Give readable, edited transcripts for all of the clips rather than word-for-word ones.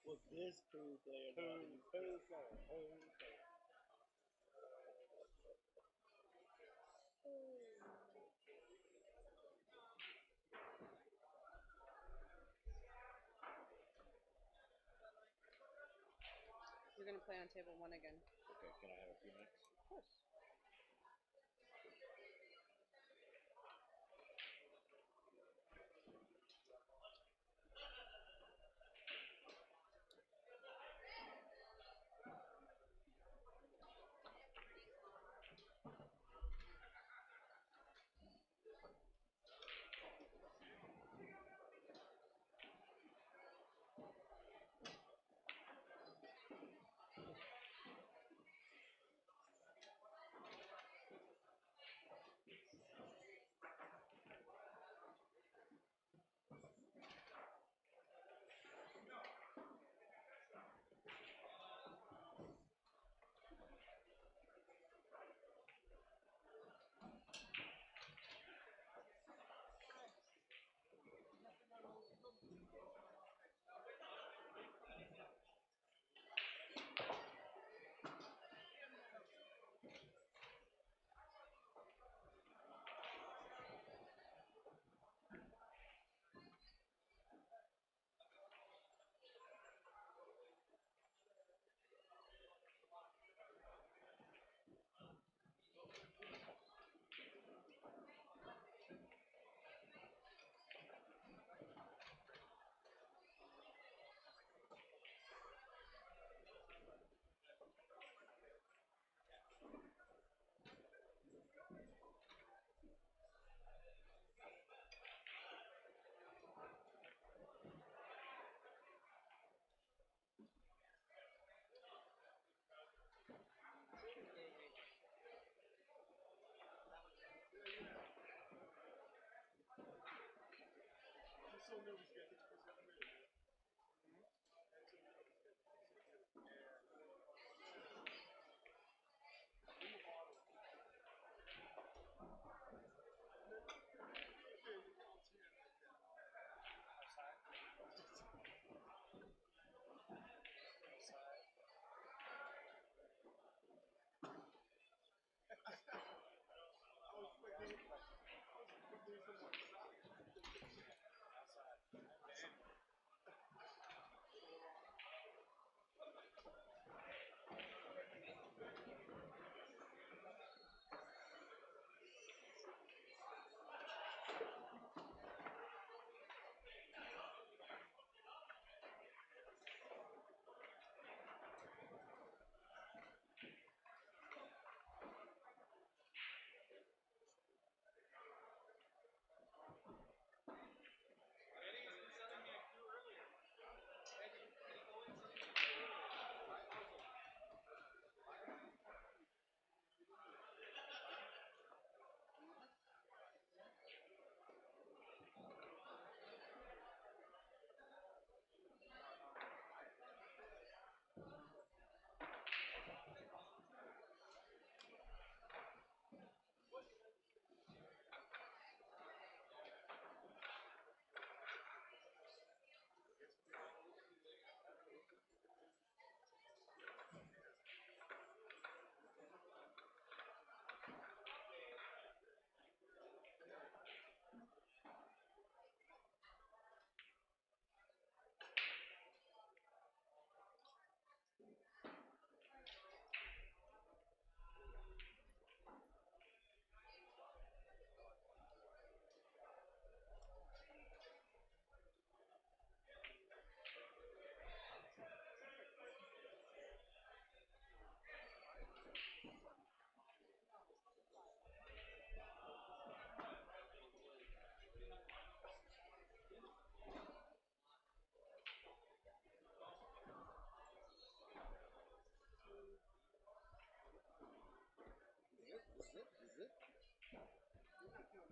Well, this pool player. Pool player. You're gonna play on table 1 again. Okay, can I have a few minutes? Of course.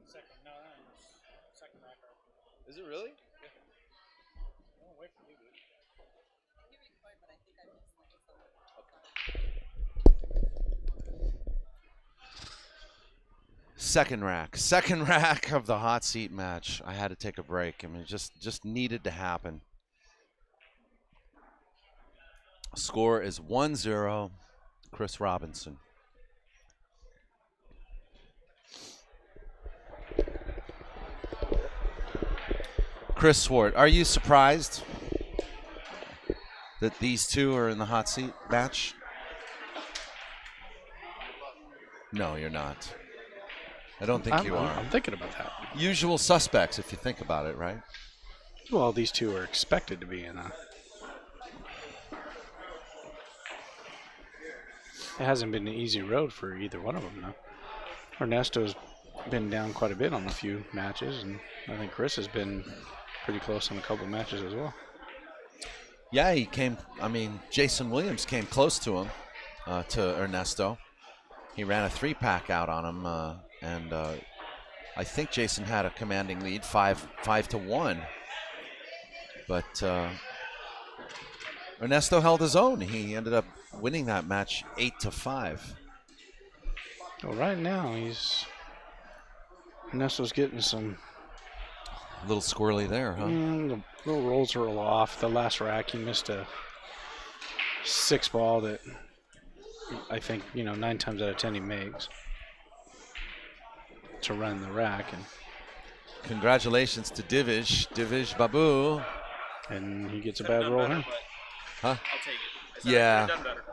Second, no, second record. Is it really? Yeah. Oh, wait for you, dude. You record, but I think I missed like some. Second rack of the hot seat match. I had to take a break. I mean, just needed to happen. Score is 1-0, Chris Robinson. Chris Swart, are you surprised that these two are in the hot seat match? No, you're not. I don't think you are. I'm thinking about that. Usual suspects, if you think about it, right? Well, these two are expected to be in a. It hasn't been an easy road for either one of them, though. Ernesto's been down quite a bit on a few matches, and I think Chris has been pretty close on a couple matches as well. Yeah, he came. I mean, Jason Williams came close to him, to Ernesto. He ran a 3-pack out on him, and I think Jason had a commanding lead, 5-1. But Ernesto held his own. He ended up winning that match 8-5. Well, right now Ernesto's getting some. A little squirrely there, huh? The little rolls are a little off. The last rack, he missed a 6-ball that I think 9 times out of 10 he makes to run the rack, and Congratulations to Divish Babu. and he gets a bad roll here. Huh? I'll take it. I said Yeah. I could have done better.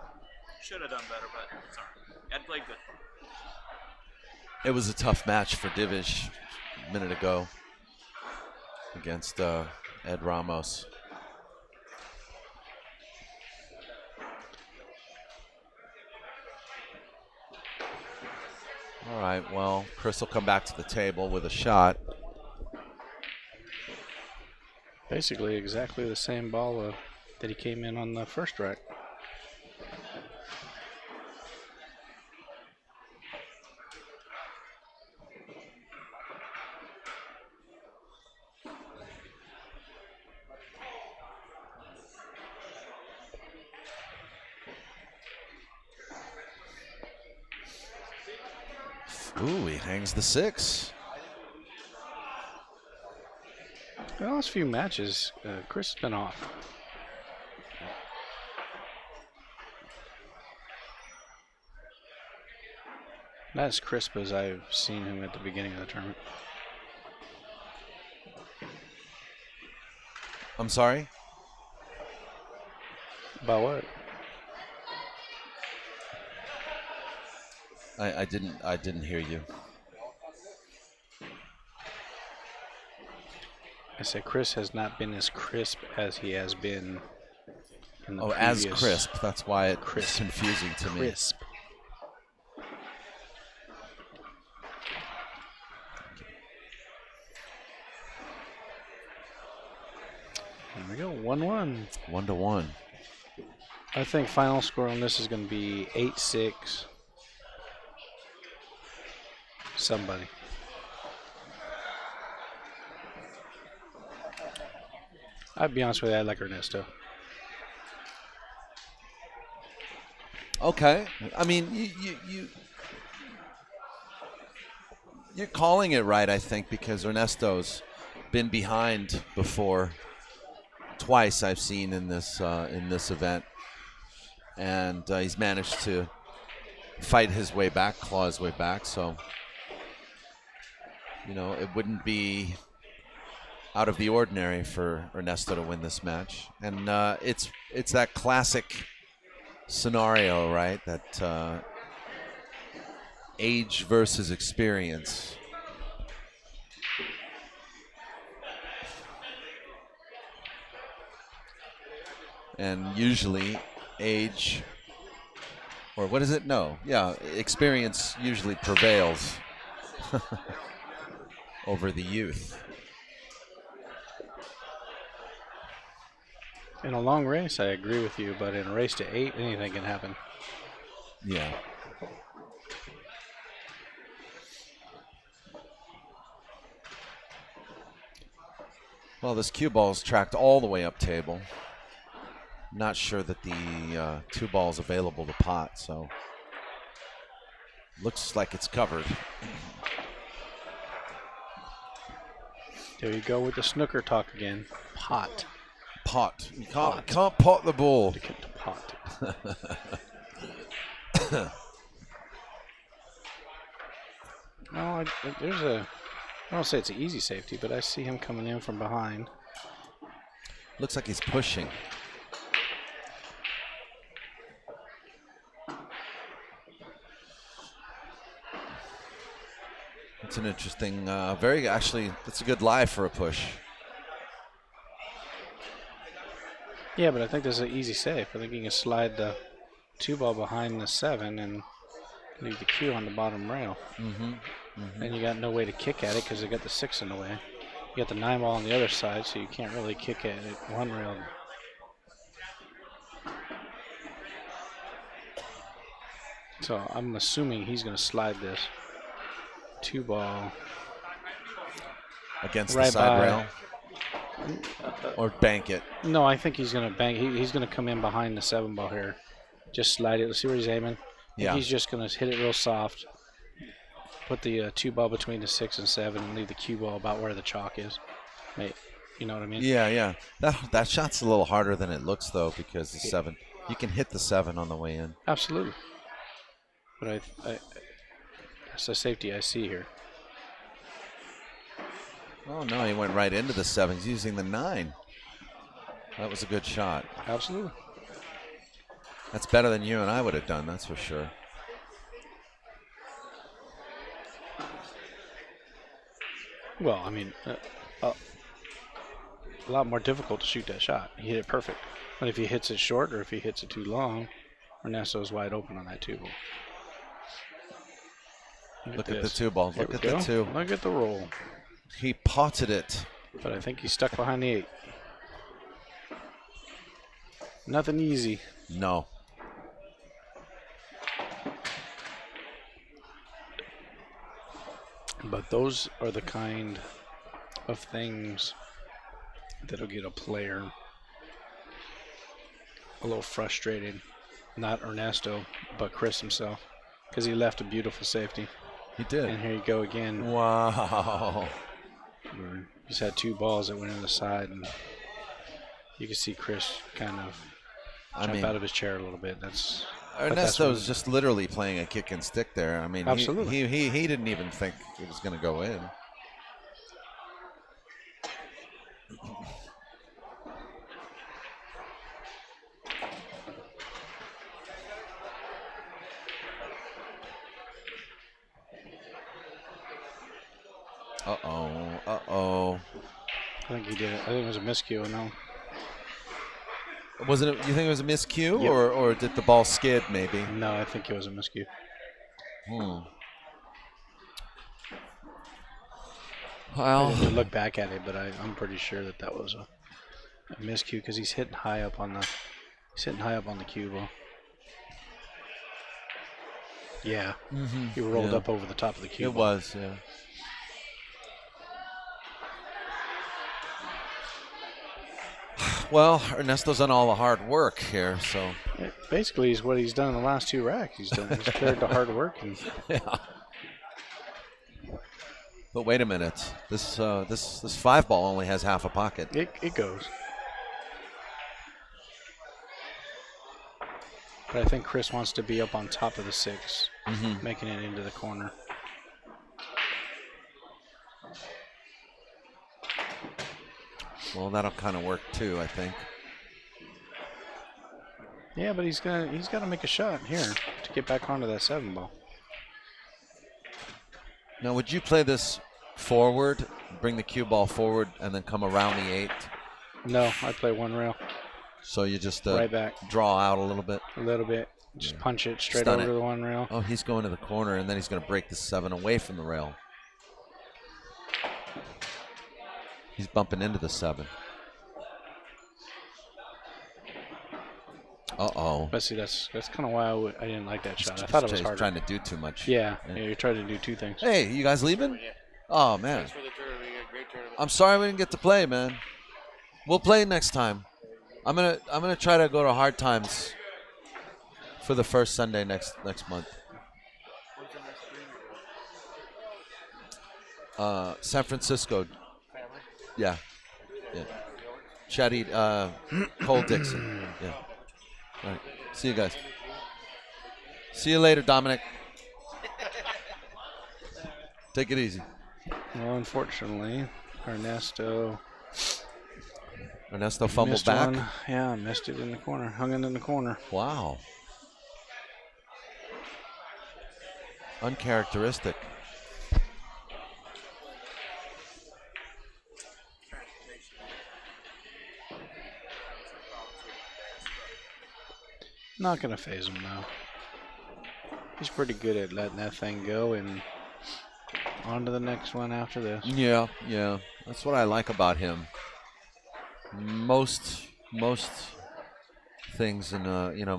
Should have done better, but it's all right. I'd played good. It was a tough match for Divish a minute ago against Ed Ramos. All right, well, Chris will come back to the table with a shot. Basically exactly the same ball that he came in on the first rack. Ooh, he hangs the 6. The last few matches, Chris has been off. Not as crisp as I've seen him at the beginning of the tournament. I'm sorry? About what? I didn't hear you. I said Chris has not been as crisp as he has been in the Oh, as previous- crisp. That's why it's Crisp. confusing to me. Crisp. There we go, 1-1. 1-1. I think final score on this is going to be 8-6. Somebody. I'd be honest with you, I like Ernesto. Okay. I mean, you're calling it right, I think, because Ernesto's been behind before. Twice I've seen in this event, and he's managed to fight his way back, claw his way back. So, it wouldn't be out of the ordinary for Ernesto to win this match. And it's that classic scenario, right? That age versus experience. And usually age, or what is it? No, yeah, experience usually prevails over the youth. In a long race, I agree with you, but in a race to 8, anything can happen. Yeah. Well, this cue ball's tracked all the way up table. Not sure that the 2 ball's available to pot, so looks like it's covered. There you go with the snooker talk again. Pot. Pot. You can't pot the ball. To get the pot. hot. No, there's a. I don't say it's an easy safety, but I see him coming in from behind. Looks like he's pushing. It's an interesting, that's a good lie for a push. Yeah, but I think this is an easy save. I think you can slide the 2-ball behind the 7 and leave the cue on the bottom rail. And you got no way to kick at it because you got the 6 in the way. You got the 9-ball on the other side, so you can't really kick at it one rail. So I'm assuming he's going to slide this 2-ball Against right the side by, rail? Or bank it? No, I think he's going to bank. He's going to come in behind the 7-ball here. Just slide it. Let's see where he's aiming. Yeah. He's just going to hit it real soft. Put the 2-ball between the 6 and 7 and leave the cue ball about where the chalk is. Mate, you know what I mean? Yeah. That shot's a little harder than it looks, though, because the 7. You can hit the 7 on the way in. Absolutely. But that's the safety I see here. Oh, no, he went right into the 7. He's using the 9. That was a good shot. Absolutely. That's better than you and I would have done, that's for sure. Well, I mean, a lot more difficult to shoot that shot. He hit it perfect. But if he hits it short or if he hits it too long, Ernesto's wide open on that 2-ball. Look at the 2-ball. Look at the 2. Look at the roll. He potted it. But I think he's stuck behind the 8. Nothing easy. No. But those are the kind of things that'll get a player a little frustrated. Not Ernesto, but Chris himself. Because he left a beautiful safety. He did. And here you go again. Wow. Just had 2 balls that went in the side, and you can see Chris kind of jump out of his chair a little bit. Ernesto's just literally playing a kick and stick there. I mean, absolutely. He didn't even think it was going to go in. Uh-oh. I think he did it. I think it was a miscue, no? Wasn't it? You think it was a miscue, Yep. or did the ball skid maybe? No, I think it was a miscue. Well, I have to look back at it, but I'm pretty sure that was a miscue because he's hitting high up on the cue ball. Yeah, he rolled up over the top of the cue ball. It was, yeah. Well, Ernesto's done all the hard work here, so. Basically, is what he's done in the last 2 racks. He's cleared the hard work. And yeah. But wait a minute. This 5-ball only has half a pocket. It goes. But I think Chris wants to be up on top of the 6, making it into the corner. Well, that'll kind of work too, I think. Yeah, but he's got to make a shot here to get back onto that 7-ball. Now, would you play this forward, bring the cue ball forward, and then come around the 8? No, I play 1 rail. So you just right back, draw out a little bit. Just punch it straight Stun over it. the 1 rail. Oh, he's going to the corner, and then he's going to break the 7 away from the rail. He's bumping into the 7. Uh-oh. But see, that's kind of why I didn't like that shot. I thought it was harder. Trying to do too much. Yeah, you're trying to do 2 things. Hey, you guys leaving? Oh, man. Thanks for the tournament. You had a great tournament. I'm sorry we didn't get to play, man. We'll play next time. I'm gonna try to go to Hard Times for the first Sunday next month. When's the next tournament? San Francisco. Family? Yeah. Chatty, Cole Dixon. Yeah. All right. See you guys. See you later, Dominic. Take it easy. Well, unfortunately, Ernesto fumbled missed back. one. Yeah, missed it in the corner. Hung it in the corner. Wow. Uncharacteristic. Not going to phase him, though. He's pretty good at letting that thing go and on to the next one after this. Yeah, yeah. That's what I like about him. Most things in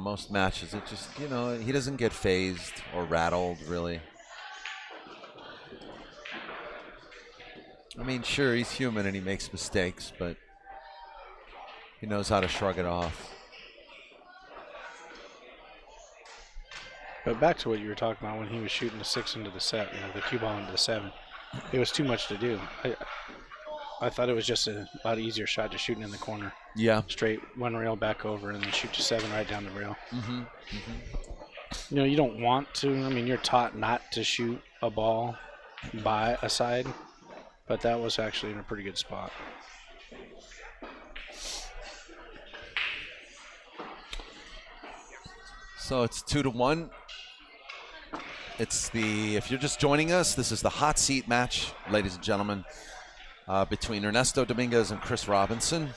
most matches, it just he doesn't get phased or rattled really. I mean, sure, he's human and he makes mistakes, but he knows how to shrug it off. But back to what you were talking about when he was shooting the 6 into the set, the cue ball into the 7. It was too much to do. I thought it was just a lot easier shot just shooting in the corner. Yeah. Straight one rail back over and then shoot to 7 right down the rail. Mm-hmm. Mm-hmm. You don't want to. I mean, you're taught not to shoot a ball by a side, but that was actually in a pretty good spot. So it's 2-1. If you're just joining us, this is the hot seat match, ladies and gentlemen, between Ernesto Dominguez and Chris Robinson.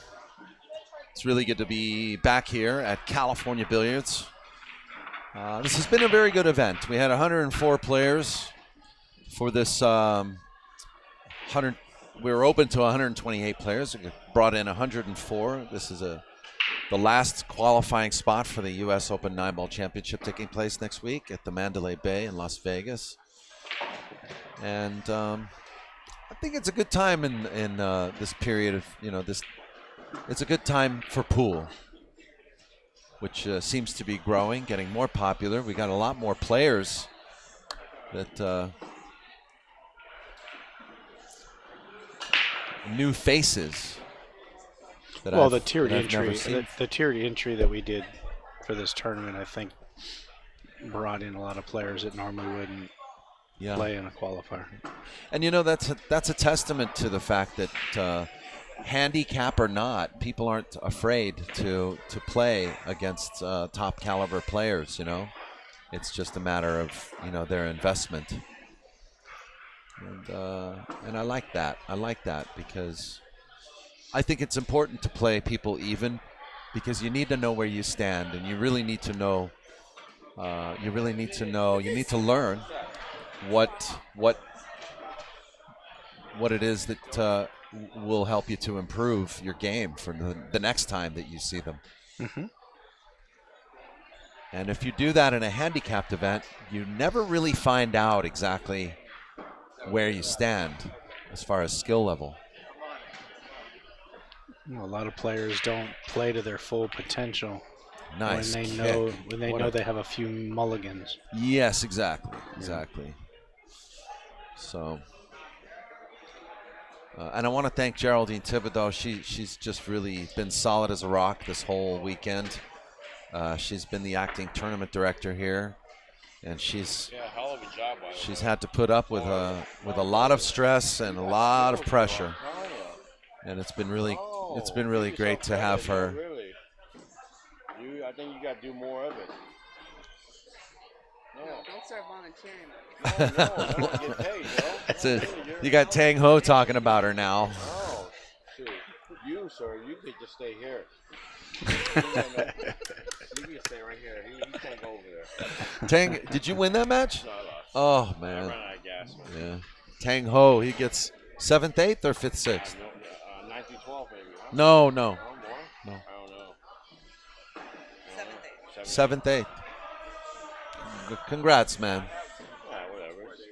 It's really good to be back here at California Billiards. This has been a very good event. We had 104 players for this. We were open to 128 players. We brought in 104. This is the last qualifying spot for the U.S. Open 9-Ball Championship taking place next week at the Mandalay Bay in Las Vegas. And I think it's a good time in this period of, it's a good time for pool, which seems to be growing, getting more popular. We got a lot more players that new faces. Well, the tiered entry that we did for this tournament, I think, brought in a lot of players that normally wouldn't play in a qualifier. And that's a testament to the fact that handicap or not, people aren't afraid to play against top caliber players. It's just a matter of their investment. And I like that. I like that because I think it's important to play people even, because you need to know where you stand, and you really need to know. You need to learn what it is that will help you to improve your game for the next time that you see them. Mm-hmm. And if you do that in a handicapped event, you never really find out exactly where you stand as far as skill level. A lot of players don't play to their full potential. Nice. When they know they have a few mulligans. Yes, exactly. So, and I want to thank Geraldine Thibodeau. She's just really been solid as a rock this whole weekend. She's been the acting tournament director here, and she's hell of a job by she's had to put up with a lot of stress and a lot of pressure, and it's been really great to have her. Really, I think you got to do more of it. No, don't start volunteering. No, get paid, You got Tang Ho talking about her now. Oh, shoot. You, sir, you could just stay here. You can stay right here. He can't go over there. Tang, did you win that match? No, I lost. Oh, I man. ran out of gas. Yeah. Tang Ho, he gets 7th, 8th, or 5th, 6th? 9th through 12th, maybe. Huh? No. No more? No. I don't know. 7th, 8th. 7th, 8th. Congrats, man. Yeah, whatever. It's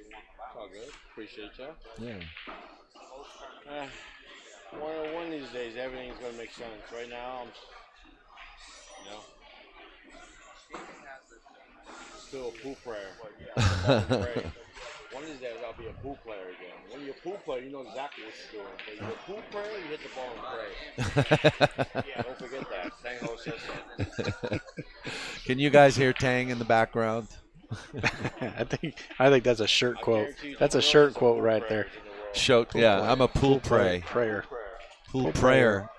all good. Appreciate you. Yeah. One of these days, everything's going to make sense. Right now, I'm still a pool player. One of these days, I'll be a pool player again. When you're a pool player, you know exactly what you're doing. But you're a pool player, you hit the ball and pray. Don't forget that. Tang Ho says that. Can you guys hear Tang in the background? I think that's a shirt quote. That's a shirt quote right there. Shout, yeah, I'm a pool prayer. Pool prayer.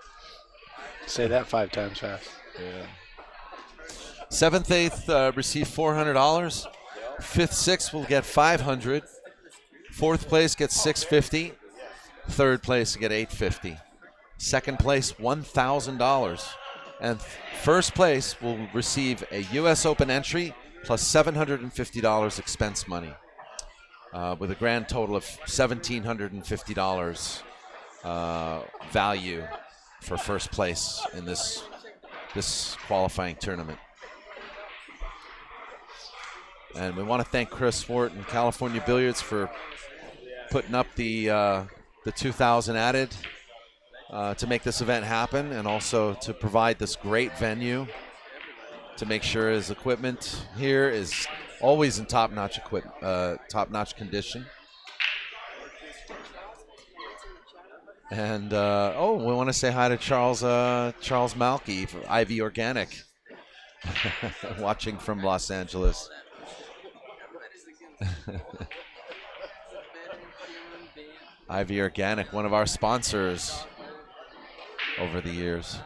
Say that 5 times fast. Yeah. 7th, 8th receive $400. 5th, 6th will get $500. 4th place gets $650. 3rd place will get $850. 2nd place $1,000. And 1st place will receive a U.S. Open entry plus $750 expense money, with a grand total of $1,750 value for 1st place in this qualifying tournament. And we want to thank Chris Swart and California Billiards for putting up the 2,000 added to make this event happen, and also to provide this great venue to make sure his equipment here is always in top-notch condition. And we want to say hi to Charles Malky for Ivy Organic, watching from Los Angeles. Ivy Organic, one of our sponsors over the years.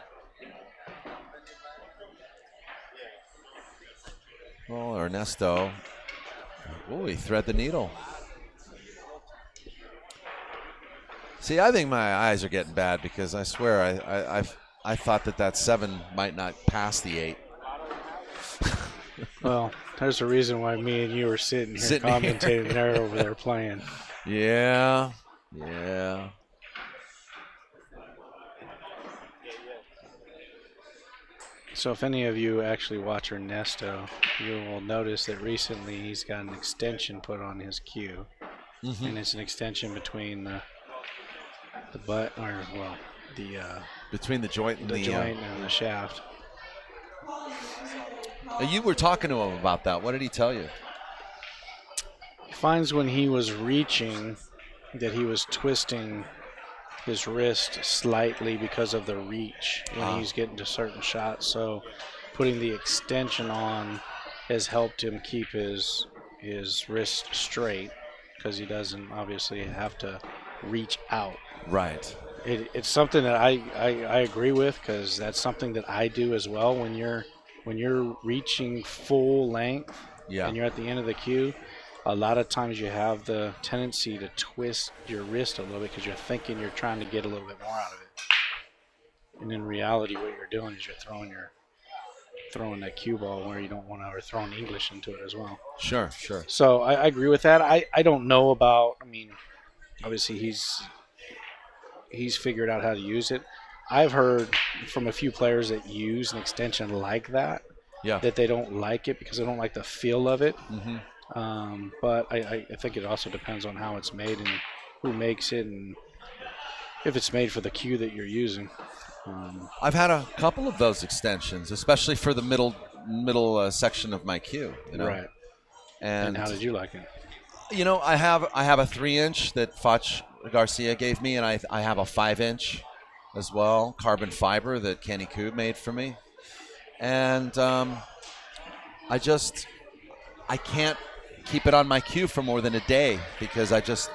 Well, Ernesto, he thread the needle. See, I think my eyes are getting bad because I swear I thought that 7 might not pass the 8. Well, there's a reason why me and you were sitting here commentating there over there playing. Yeah. So if any of you actually watch Ernesto, you will notice that recently he's got an extension put on his cue. Mm-hmm. And it's an extension between the between the joint and and the shaft. You were talking to him about that. What did he tell you? He finds when he was reaching that he was twisting his wrist slightly because of the reach when he's getting to certain shots. So putting the extension on has helped him keep his wrist straight, because he doesn't obviously have to reach out. Right. It's something that I agree with, because that's something that I do as well. When you're reaching full length and you're at the end of the cue, a lot of times you have the tendency to twist your wrist a little bit because you're thinking you're trying to get a little bit more out of it. And in reality, what you're doing is you're throwing that cue ball where you don't want to, or throwing English into it as well. Sure. So I agree with that. I don't know about, obviously he's figured out how to use it. I've heard from a few players that use an extension like that, that they don't like it because they don't like the feel of it. Mm-hmm. But I think it also depends on how it's made and who makes it, and if it's made for the cue that you're using. I've had a couple of those extensions, especially for the middle section of my cue. Right. And how did you like it? I have a 3-inch that Foch Garcia gave me, and I have a 5-inch as well, carbon fiber that Kenny Koob made for me. And I can't keep it on my cue for more than a day because you just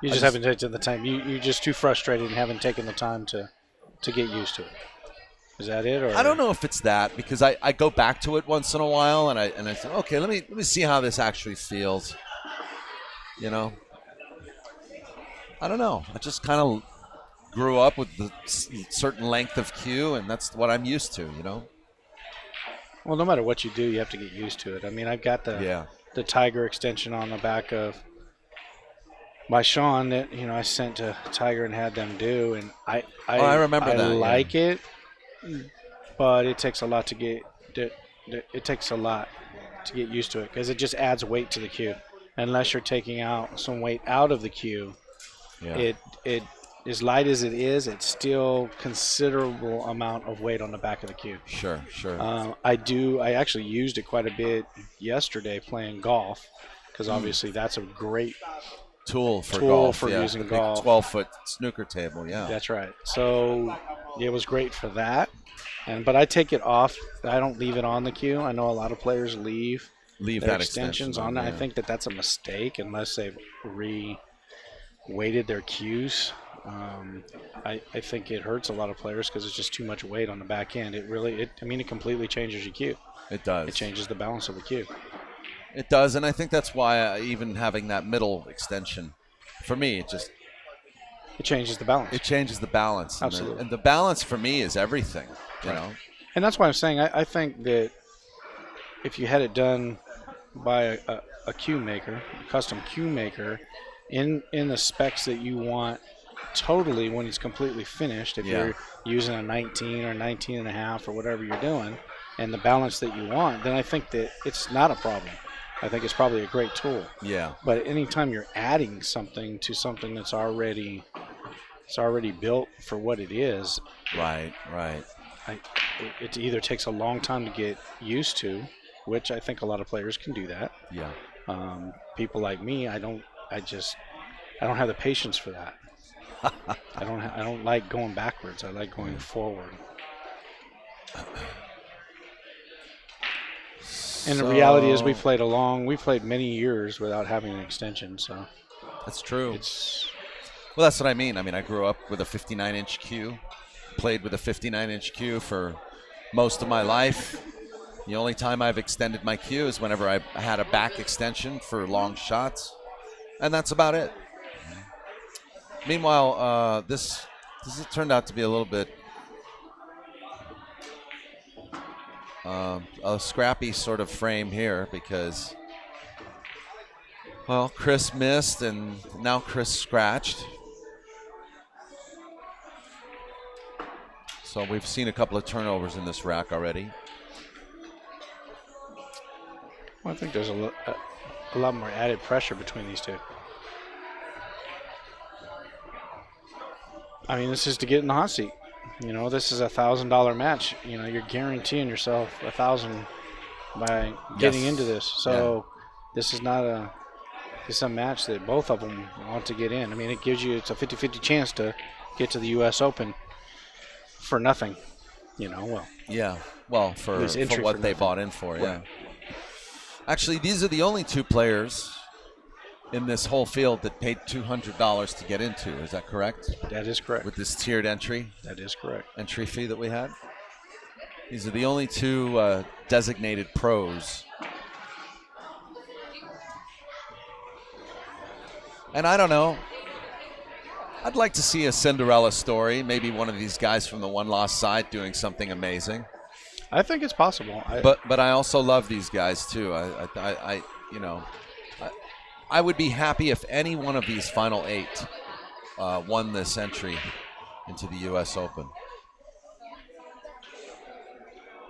haven't taken the time. You're just too frustrated and haven't taken the time to get used to it. Is that it? Or? I don't know if it's that, because I go back to it once in a while and I say, okay, let me see how this actually feels. I don't know. I just kind of grew up with the certain length of cue, and that's what I'm used to. Well, no matter what you do, you have to get used to it. I've got the Tiger extension on the back of my Sean that I sent to Tiger and had them do, and I remember that. I like it, but it takes a lot to get used to it, because it just adds weight to the cue. Unless you're taking out some weight out of the cue, it as light as it is, it's still considerable amount of weight on the back of the cue. Sure. I actually used it quite a bit yesterday playing golf, because obviously that's a great tool for golf. For using golf. 12-foot snooker table, That's right. So it was great for that. But I take it off. I don't leave it on the cue. I know a lot of players leave their that extensions extension on. on, I yeah. think that's a mistake unless they've weighted their cues. I think it hurts a lot of players because it's just too much weight on the back end. It completely changes your cue. It does. It changes the balance of the cue. It does, and I think that's why even having that middle extension, for me, it changes the balance. It changes the balance. Absolutely. And the balance for me is everything, you know. And that's why I'm saying I think that if you had it done by a cue maker, a custom cue maker, in the specs that you want totally when it's completely finished, if you're using a 19 or 19 and a half or whatever you're doing, and the balance that you want, then I think that it's not a problem. I think it's probably a great tool. Yeah. But anytime you're adding something to something that's already built for what it is. Right. It either takes a long time to get used to, which I think a lot of players can do that. Yeah. People like me, I don't have the patience for that. I don't like going backwards. I like going forward. And the reality is we played many years without having an extension, so. That's true. Well, that's what I mean. I grew up with a 59-inch cue, played with a 59-inch cue for most of my life. The only time I've extended my cue is whenever I had a back extension for long shots, and that's about it. Meanwhile, this has turned out to be a little bit a scrappy sort of frame here because, well, Chris missed and now Chris scratched. So we've seen a couple of turnovers in this rack already. Well, I think there's a lot more added pressure between these two. This is to get in the hot seat. This is a $1,000 match. You're guaranteeing yourself $1,000 by getting into this. So this is not a match that both of them want to get in. It's a 50-50 chance to get to the U.S. Open for nothing. Well, for what they bought in for, yeah. Actually, these are the only two players in this whole field that paid $200 to get into. Is that correct? That is correct. With this tiered entry? That is correct. Entry fee that we had? These are the only two designated pros. And I don't know. I'd like to see a Cinderella story. Maybe one of these guys from the one-loss side doing something amazing. I think it's possible. But I also love these guys too. I would be happy if any one of these final 8 won this entry into the U.S. Open.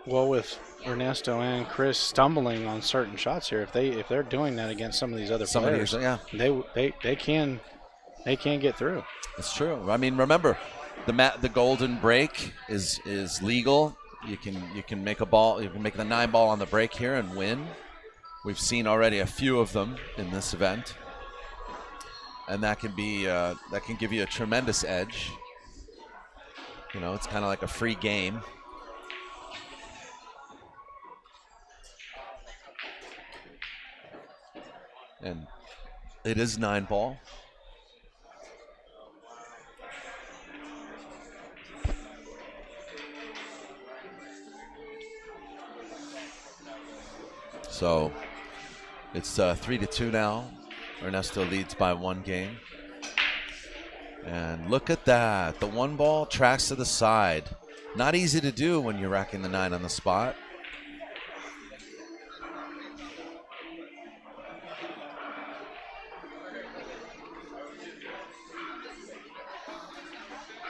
Well, with Ernesto and Chris stumbling on certain shots here, if they're doing that against some of these other players, they can get through. It's true. Remember, the golden break is legal. You can make a ball. You can make the 9 ball on the break here and win. We've seen already a few of them in this event, and that can give you a tremendous edge. It's kind of like a free game. And it is 9 ball. So it's 3-2 now. Ernesto leads by 1 game. And look at that. The 1 ball tracks to the side. Not easy to do when you're racking the 9 on the spot.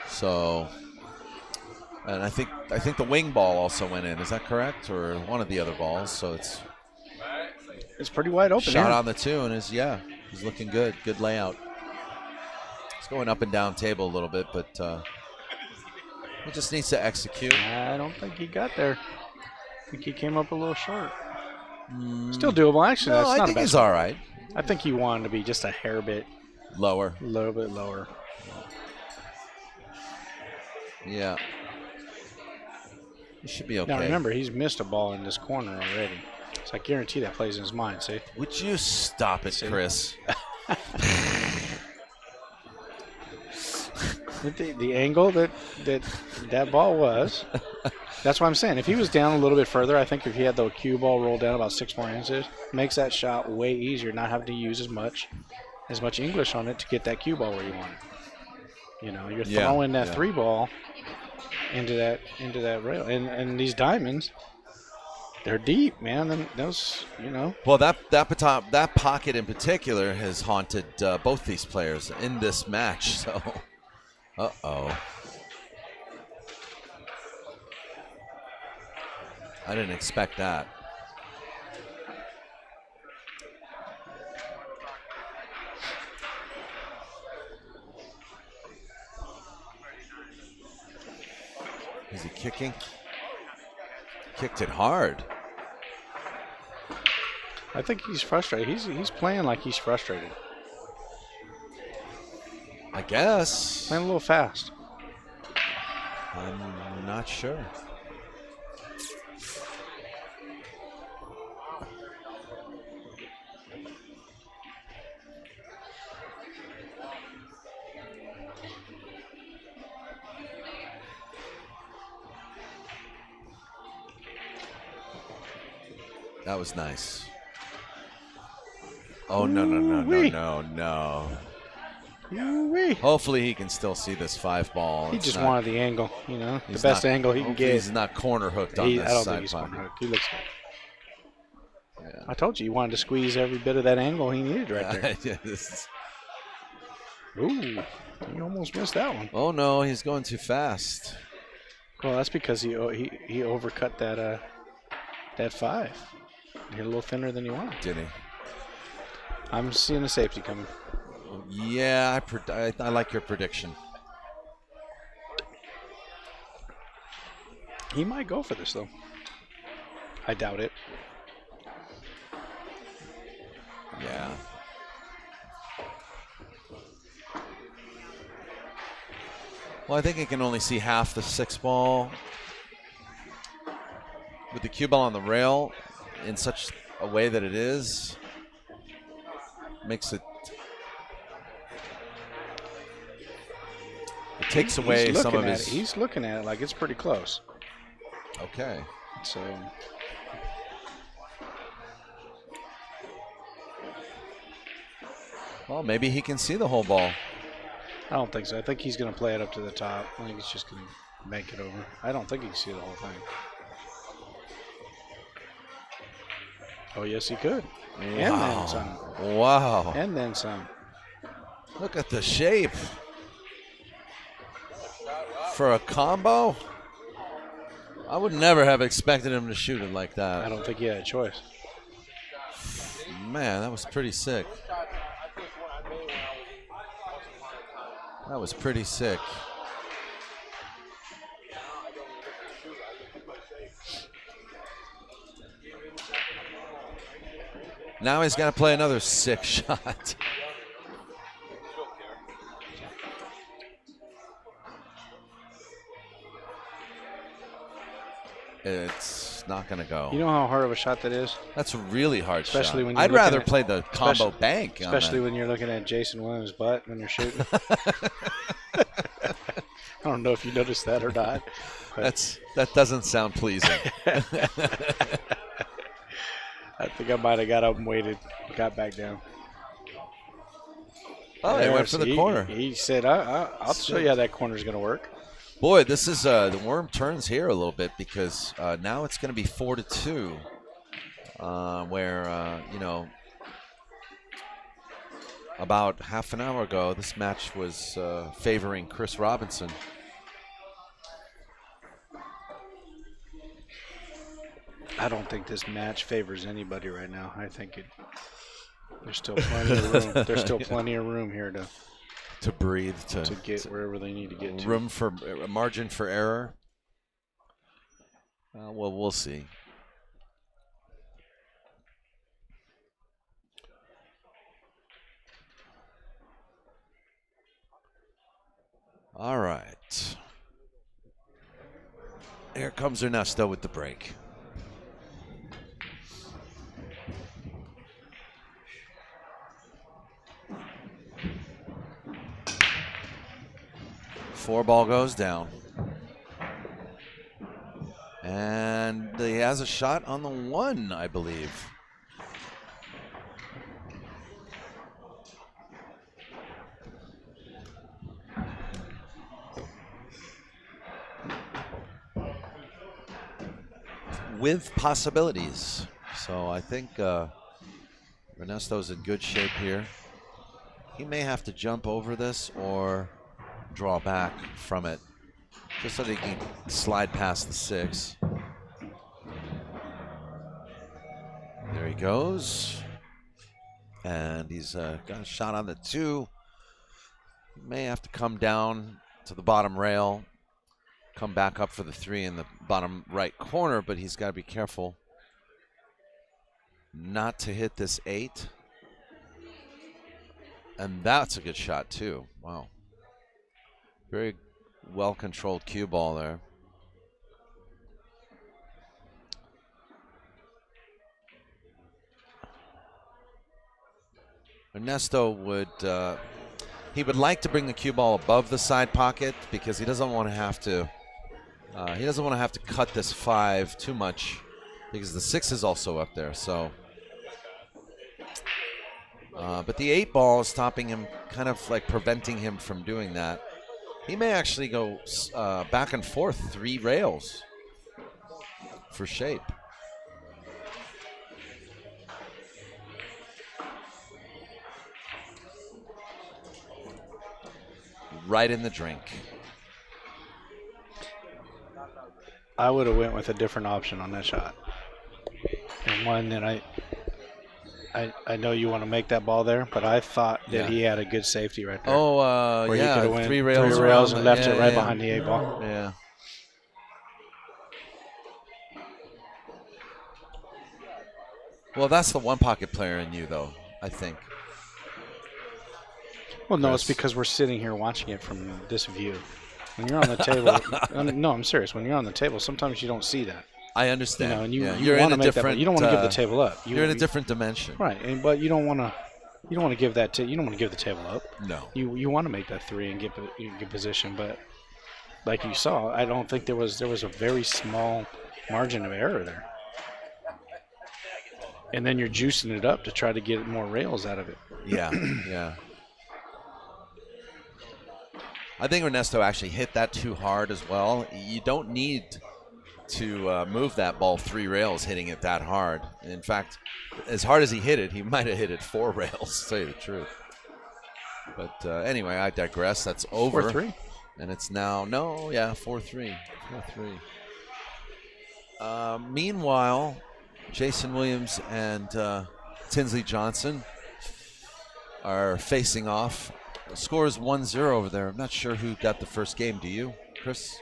So, and I think the wing ball also went in. Is that correct? Or one of the other balls? So it's pretty wide open. Shot on the 2 and he's looking good. Good layout. It's going up and down table a little bit, but he just needs to execute. I don't think he got there. I think he came up a little short. Still doable. Actually, no, that's not I think a bad he's shot. all right. I think he wanted to be just a hair bit lower. A little bit lower. Yeah. He should be okay. Now remember, he's missed a ball in this corner already. So I guarantee that plays in his mind. See? Would you stop it, Chris? The angle that ball was. That's what I'm saying. If he was down a little bit further, I think if he had the cue ball roll down about 6 more inches, makes that shot way easier, not having to use as much English on it to get that cue ball where you want it. You know, you're throwing that 3 ball into that rail, and these diamonds, they're deep, man. And those, you know. Well, that pocket in particular has haunted both these players in this match. So, uh-oh. I didn't expect that. Is he kicking? Kicked it hard. I think he's frustrated. He's playing like he's frustrated. I guess. Playing a little fast. I'm not sure. That was nice. Oh, no. Ooh-wee. Hopefully he can still see this 5 ball. He just wanted the angle, you know, the best not, angle he can get. He's not corner hooked on this I don't side think he's pocket. corner hooked. He looks good. Yeah. I told you, he wanted to squeeze every bit of that angle he needed right there. Yeah, this is... Ooh, he almost missed that one. Oh, no, he's going too fast. Well, that's because he overcut that 5. He hit a little thinner than you wanted. Did he? I'm seeing a safety coming. Yeah, I like your prediction. He might go for this, though. I doubt it. Yeah. Well, I think he can only see half the 6 ball. With the cue ball on the rail in such a way that it is, makes it... It takes away some of his... He's looking at it like it's pretty close. Okay. So... Well, maybe he can see the whole ball. I don't think so. I think he's going to play it up to the top. I think he's just going to bank it over. I don't think he can see the whole thing. Oh, yes, he could. Wow. And then some. Wow. And then some. Look at the shape. For a combo? I would never have expected him to shoot it like that. I don't think he had a choice. Man, that was pretty sick. That was pretty sick. Now he's got to play another sick shot. It's not going to go. You know how hard of a shot that is? That's a really hard Especially shot. when you're I'd rather looking at- play the combo bank. on Especially that. when you're looking at Jason Williams' butt when you're shooting. I don't know if you noticed that or not. That doesn't sound pleasing. I think I might have got up and waited, got back down. Oh, he went for the corner. He said, I'll show you how that corner's going to work. Boy, this is the worm turns here a little bit because now it's going to be 4-2, where you know, about half an hour ago this match was favoring Chris Robinson. I don't think this match favors anybody right now. I think there's still plenty of room. There's still plenty of room here To breathe, to get wherever they need to get to. room for margin for error. Well, we'll see. All right. Here comes Ernesto with the break. Four ball goes down. And he has a shot on the 1, I believe. With possibilities. So I think Ernesto's in good shape here. He may have to jump over this or draw back from it, just so that he can slide past the 6. There he goes. And he's got a shot on the 2. He may have to come down to the bottom rail, come back up for the 3 in the bottom right corner, but he's got to be careful not to hit this 8. And that's a good shot too. Wow. Very well-controlled cue ball there. Ernesto would he would like to bring the cue ball above the side pocket because he doesn't want to have to cut this 5 too much because the 6 is also up there. So, but the 8 ball is stopping him, kind of like preventing him from doing that. He may actually go back and forth 3 rails for shape. Right in the drink. I would have went with a different option on that shot. And one that I know you want to make that ball there, but I thought that he had a good safety right there. Oh, where yeah, you could have went 3 rails, and left it right behind the 8 ball. Yeah. Well, that's the one pocket player in you, though, I think. Well, no, Chris. it's because we're sitting here watching it from this view. When you're on the table, no, I'm serious. When you're on the table, sometimes you don't see that. I understand. You know, and you you're want in to a make different. that. You don't want to give the table up. You're in a different dimension, right? But you don't want to. You don't want to give that. You don't want to give the table up. No. You want to make that 3 and get position, but like you saw, I don't think there was a very small margin of error there. And then you're juicing it up to try to get more rails out of it. Yeah, yeah. I think Ernesto actually hit that too hard as well. You don't need to move that ball 3 rails hitting it that hard. In fact, as hard as he hit it, he might have hit it 4 rails, to tell you the truth. But anyway, I digress. That's over. 4-3. And it's now, 4-3. 4-3. Meanwhile, Jason Williams and Tinsley Johnson are facing off. The score is 1-0 over there. I'm not sure who got the first game. Do you, Chris?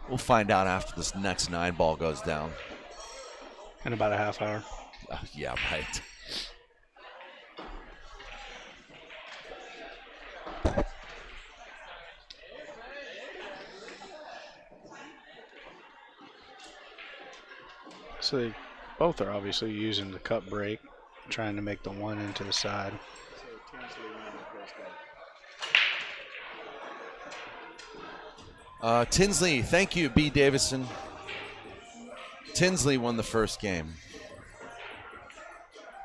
We'll find out after this next 9 ball goes down. In about a half hour. Yeah, right. So they both are obviously using the cut break, trying to make the 1 into the side. Tinsley, thank you, B. Davison. Tinsley won the first game.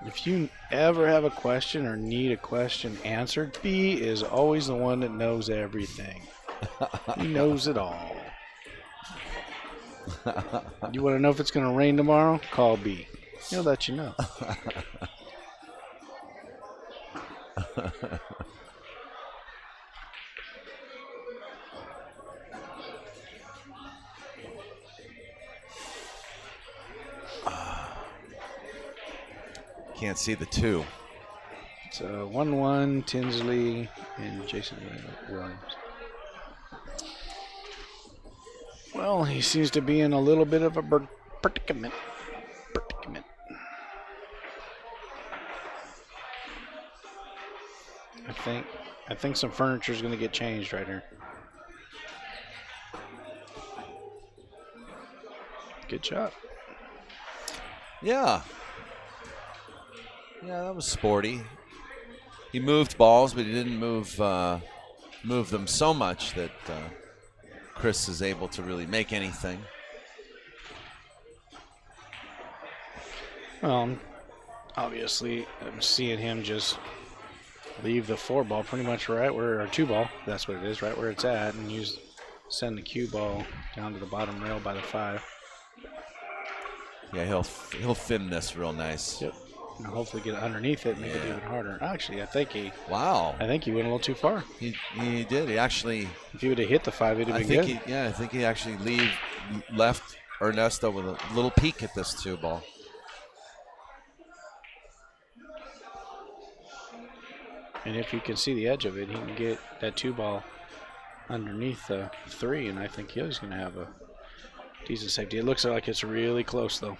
If you ever have a question or need a question answered, B is always the one that knows everything. He knows it all. You want to know if it's going to rain tomorrow? Call B. He'll let you know. Can't see the 2. It's 1-1, Tinsley and Jason Williams. Well, he seems to be in a little bit of a predicament. I think I think some furniture is going to get changed right here. Good shot. Yeah. Yeah, that was sporty. He moved balls, but he didn't move them so much that Chris is able to really make anything. Obviously, I'm seeing him just leave the 4 ball pretty much right where, or 2 ball, that's what it is, right where it's at, and send the cue ball down to the bottom rail by the 5. Yeah, he'll thin this real nice. Yep. And hopefully get underneath it and make it even harder. Actually, I think he went a little too far. He did. He actually. If he would have hit the 5, it'd have been good. I think he actually left Ernesto with a little peek at this 2 ball. And if you can see the edge of it, he can get that 2 ball underneath the 3, and I think he's going to have a decent safety. It looks like it's really close, though.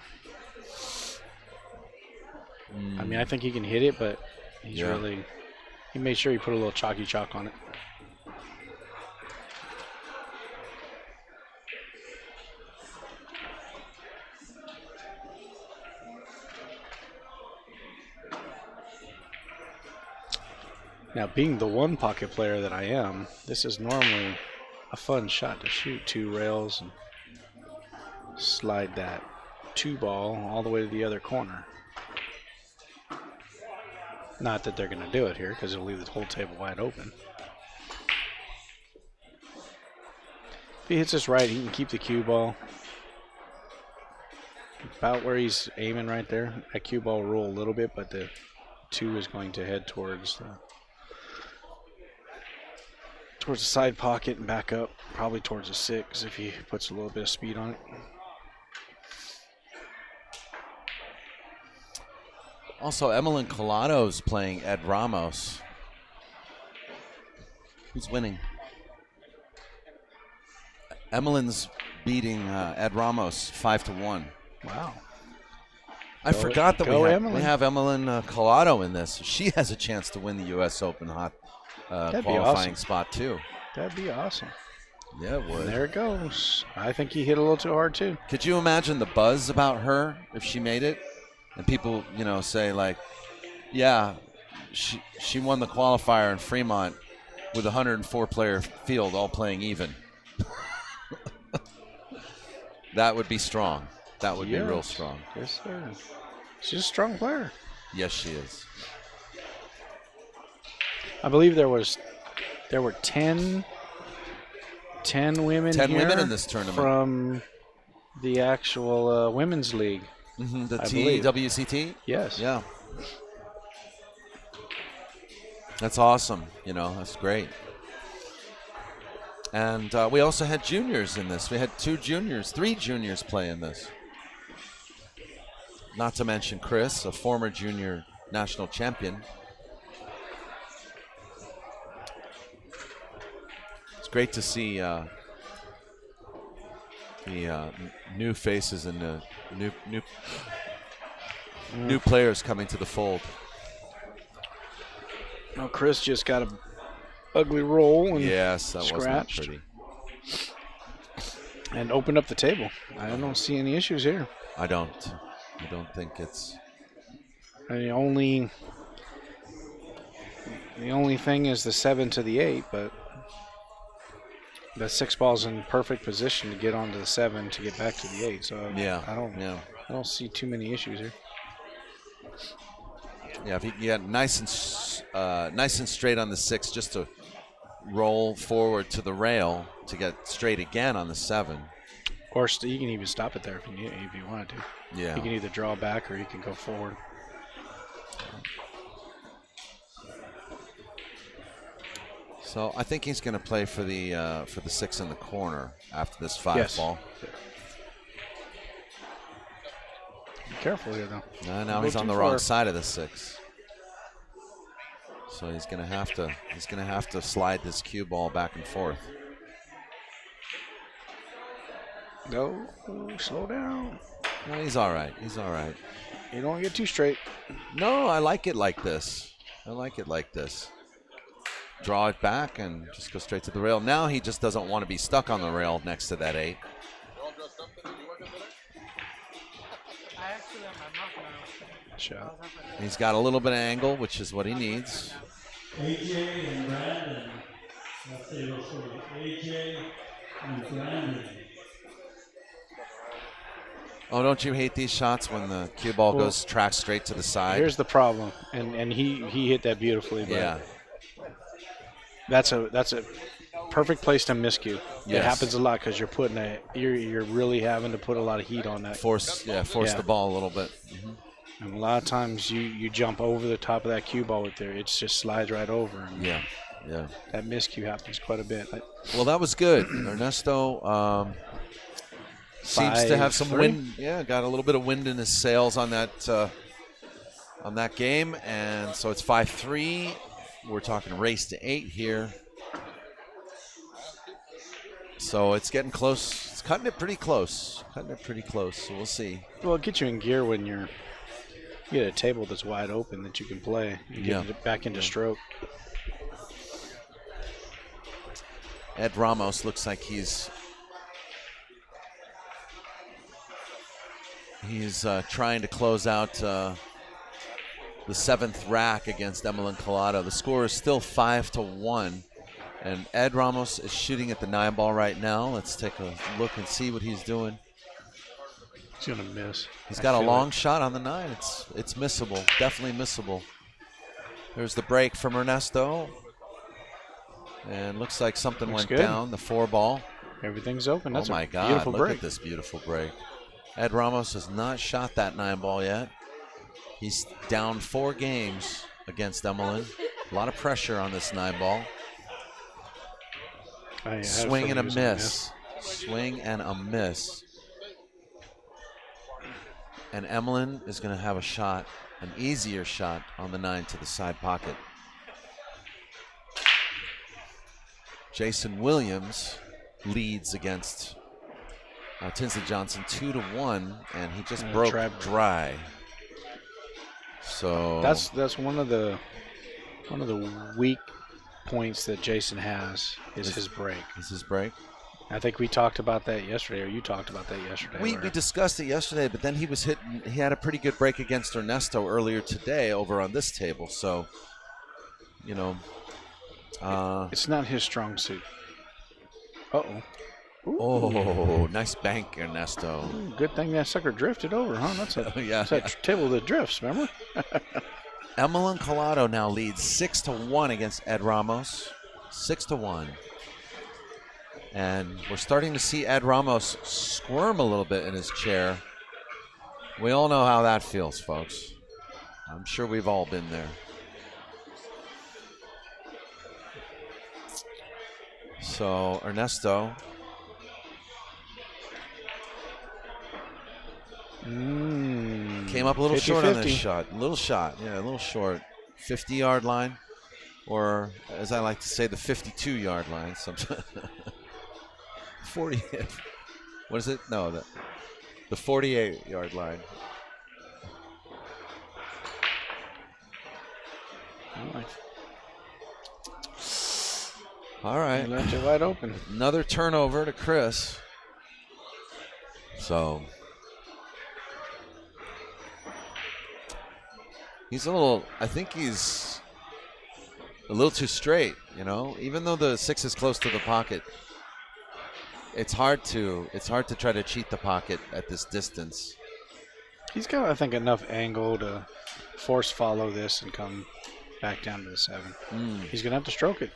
I mean, I think he can hit it, but he made sure he put a little chalky chalk on it. Now, being the 1 pocket player that I am, this is normally a fun shot to shoot 2 rails and slide that 2 ball all the way to the other corner. Not that they're going to do it here because it'll leave the whole table wide open. If he hits this right, he can keep the cue ball about where he's aiming right there. That cue ball will roll a little bit, but the 2 is going to head towards the side pocket and back up, probably towards the 6 if he puts a little bit of speed on it. Also, Emmalin Collado's playing Ed Ramos. Who's winning? Emmalin's beating Ed Ramos 5-1. Wow. I forgot that we have Emmalin Collado in this. She has a chance to win the U.S. Open qualifying spot, too. That'd be awesome. Yeah, it would. And there it goes. I think he hit a little too hard, too. Could you imagine the buzz about her if she made it? And people, say like, yeah, she won the qualifier in Fremont with a 104-player field all playing even. That would be strong. That would be real strong. Yes, sir. She's a strong player. Yes, she is. I believe there were 10 women 10 here women in this tournament from the actual women's league. Mm-hmm, the TWCT? Yes. Yeah. That's awesome. That's great. And we also had juniors in this. We had 3 juniors play in this. Not to mention Chris, a former junior national champion. It's great to see the new faces and the new players coming to the fold. Well, Chris just got a ugly roll and yes, that scratched. wasn't pretty. And opened up the table. I don't see any issues here. I don't think it's. And the only thing is the 7 to the 8, but the 6 ball's in perfect position to get onto the 7 to get back to the 8. So I don't see too many issues here. Yeah, if you get nice and straight on the 6, just to roll forward to the rail to get straight again on the 7. Or you can even stop it there if you wanted to. Yeah. You can either draw back or you can go forward. So I think he's going to play for the 6 in the corner after this 5 ball. Be careful here, though. Now he's on the wrong side of the 6. So he's going to have to slide this cue ball back and forth. No, slow down. No, he's all right. He's all right. You don't get too straight. No, I like it like this. I like it like this. draw it back and just go straight to the rail. Now he just doesn't want to be stuck on the rail next to that 8. Shot. He's got a little bit of angle, which is what he needs. AJ and Brandon. That's table 40. AJ and Brandon. Oh, don't you hate these shots when the cue ball goes track straight to the side? Here's the problem, and he hit that beautifully. But Yeah. That's a perfect place to miscue. Yes. It happens a lot because you're really having to put a lot of heat on that. Force the ball a little bit. Mm-hmm. And a lot of times you jump over the top of that cue ball with there. It just slides right over. And Yeah. that miscue happens quite a bit. Well, that was good. Ernesto seems to have some wind. Yeah, got a little bit of wind in his sails on that game, and so it's 5-3. We're talking race to 8 here. So it's getting close. It's cutting it pretty close. So we'll see. Well, it gets you in gear when you get a table that's wide open that you can play. You get it back into stroke. Ed Ramos looks like he's trying to close out the 7th rack against Emmalin Collado. The score is still 5-1, and Ed Ramos is shooting at the 9 ball right now. Let's take a look and see what he's doing. He's gonna miss. He's got a long shot on the 9. It's missable, definitely missable. There's the break from Ernesto, and looks like something went down. The 4 ball. Everything's open. That's oh my a God! beautiful Look break. at this beautiful break. Ed Ramos has not shot that 9 ball yet. He's down 4 games against Emmalin. A lot of pressure on this 9 ball. Swing and a miss. Swing and a miss. And Emmalin is going to have a shot, an easier shot on the 9 to the side pocket. Jason Williams leads against Tinsley Johnson 2-1, and he just broke dry. So that's one of the weak points that Jason has is his break. I think we talked about that yesterday, or you talked about that yesterday. We discussed it yesterday, but then he was hitting. He had a pretty good break against Ernesto earlier today over on this table. So, it's not his strong suit. Uh-oh. Oh, nice bank, Ernesto. Good thing that sucker drifted over, huh? That's that table that drifts, remember? Emmalin Collado now leads 6-1 against Ed Ramos. 6-1. And we're starting to see Ed Ramos squirm a little bit in his chair. We all know how that feels, folks. I'm sure we've all been there. So, Ernesto. Came up a little 50-50. short on this shot. A little short. 50-yard line, or as I like to say, the 52-yard line. Sometimes 40. What is it? No, the 48-yard line. All right. Left it wide open. Another turnover to Chris. So I think he's a little too straight, even though the 6 is close to the pocket. It's hard to try to cheat the pocket at this distance. He's got, I think, enough angle to force follow this and come back down to the 7. He's going to have to stroke it.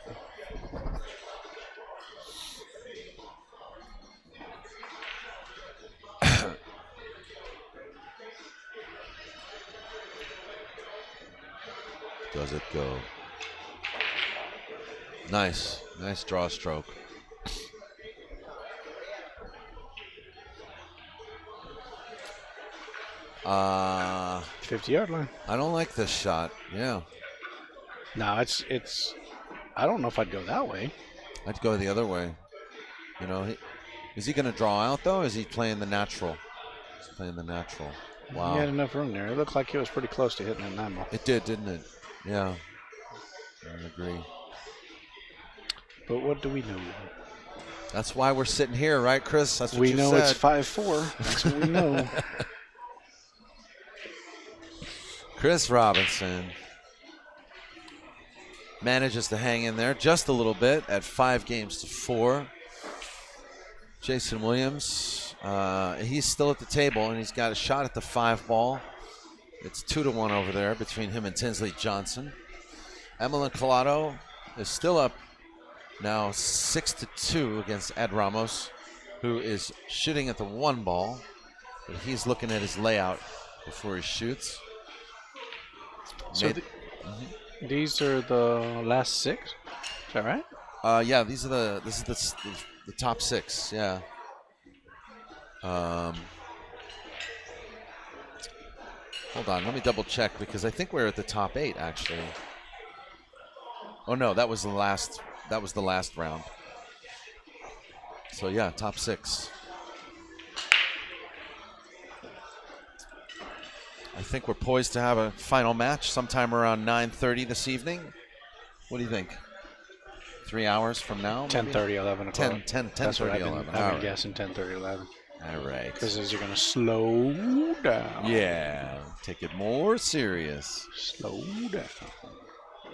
Does it go? Nice draw stroke. Uh, 50-yard line. I don't like this shot. Yeah. No, it's. I don't know if I'd go that way. I'd go the other way. Is he going to draw out though? Or is he playing the natural? He's playing the natural. Wow. He had enough room there. It looked like he was pretty close to hitting that 9 ball. It did, didn't it? Yeah. I agree. But what do we know? That's why we're sitting here, right, Chris? That's what We you know said. it's 5-4. That's what we know. Chris Robinson manages to hang in there just a little bit at 5-4. Jason Williams, he's still at the table, and he's got a shot at the 5 ball. It's 2-1 over there between him and Tinsley Johnson. Emmalin Collado is still up now 6-2 against Ed Ramos, who is shooting at the 1 ball, but he's looking at his layout before he shoots. So these are the last 6? Is that right? Yeah, this is the top 6. Yeah. Hold on, let me double check because I think we're at the top 8 actually. Oh no, that was the last round. So yeah, top 6. I think we're poised to have a final match sometime around 9:30 this evening. What do you think? 3 hours from now? 10:30, 11 o'clock. 10:30, That's what 11. I've been guessing, 10:30, 11. All right. Because you're going to slow down. Yeah, take it more serious. Slow down.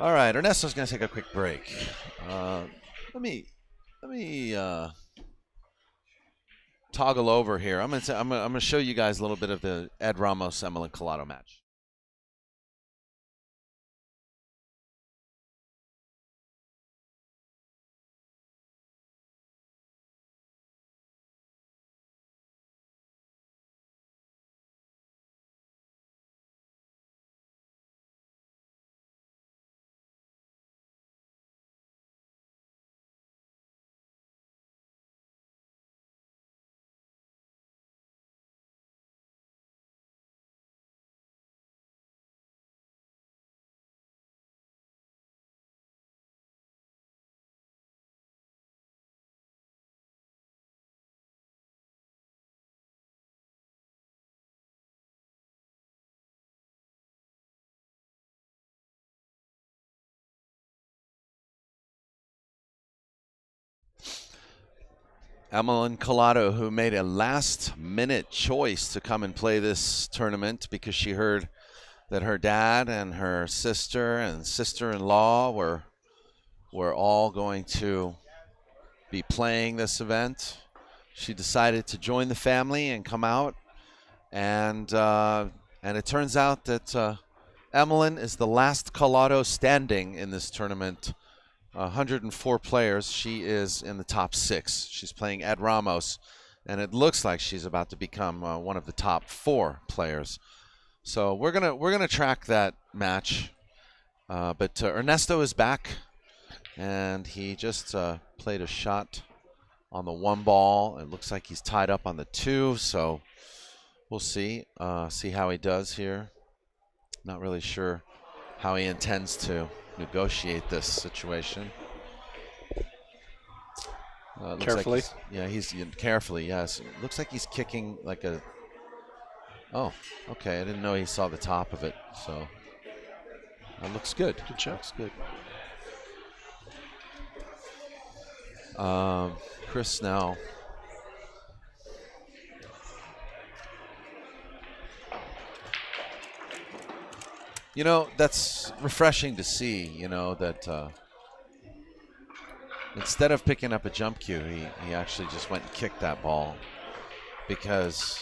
All right, Ernesto's going to take a quick break. Let me toggle over here. I'm going to show you guys a little bit of the Ed Ramos Emmalin Collado match. Emmalin Collado, who made a last-minute choice to come and play this tournament because she heard that her dad and her sister and sister-in-law were all going to be playing this event. She decided to join the family and come out, and it turns out that Emmalin is the last Collado standing in this tournament. 104 players. She is in the top 6. She's playing Ed Ramos, and it looks like she's about to become one of the top 4 players. So we're gonna track that match. But Ernesto is back, and he just played a shot on the 1 ball. It looks like he's tied up on the 2. So we'll see how he does here. Not really sure how he intends to negotiate this situation. Carefully. Like he's carefully, yes. It looks like he's kicking like a... Oh, okay. I didn't know he saw the top of it. So that looks good. Good shot. Looks good. Chris now. You know, that's refreshing to see, you know, that instead of picking up a jump cue, he actually just went and kicked that ball. Because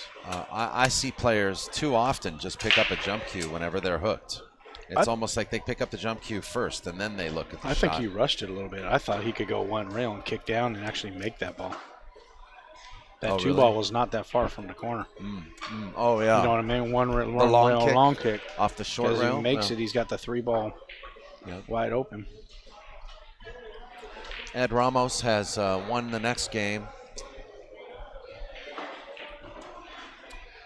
I see players too often just pick up a jump cue whenever they're hooked. It's almost like they pick up the jump cue first and then they look at the shot. I think he rushed it a little bit. I thought he could go 1 rail and kick down and actually make that ball. That 2 ball was not that far from the corner. Oh, yeah. You know what I mean? One rail, long kick. kick. Off the short rail? Because he makes it, he's got the 3 ball wide open. Ed Ramos has won the next game.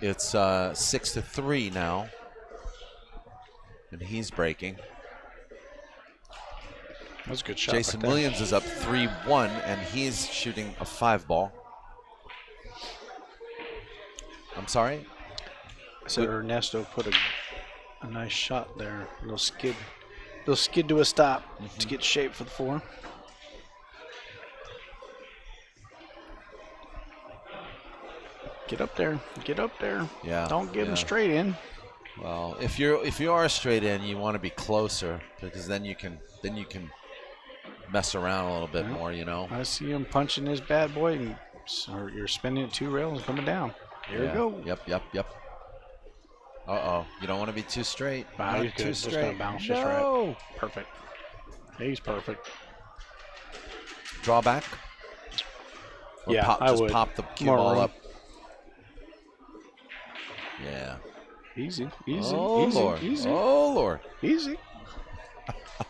It's 6-3 now. And he's breaking. That's a good shot. Jason Williams is up 3-1, and he's shooting a 5 ball. I'm sorry? I said Ernesto put a nice shot there. A little skid to a stop to get shape for the 4. Get up there. Get up there. Yeah. Don't get him straight in. Well, if you are straight in, you want to be closer because then you can mess around a little bit more, you know. I see him punching this bad boy, and so you're spinning it 2 rails and coming down. Here we go. Yep. Uh-oh. You don't want to be too straight. Wow, Not he's too good. straight. Just gonna bounce just right. Perfect. He's perfect. Draw back. Or Yeah, I would. Pop the cue More ball room. up. Yeah. Easy. Oh, easy, Lord. easy. Oh, Lord. Easy.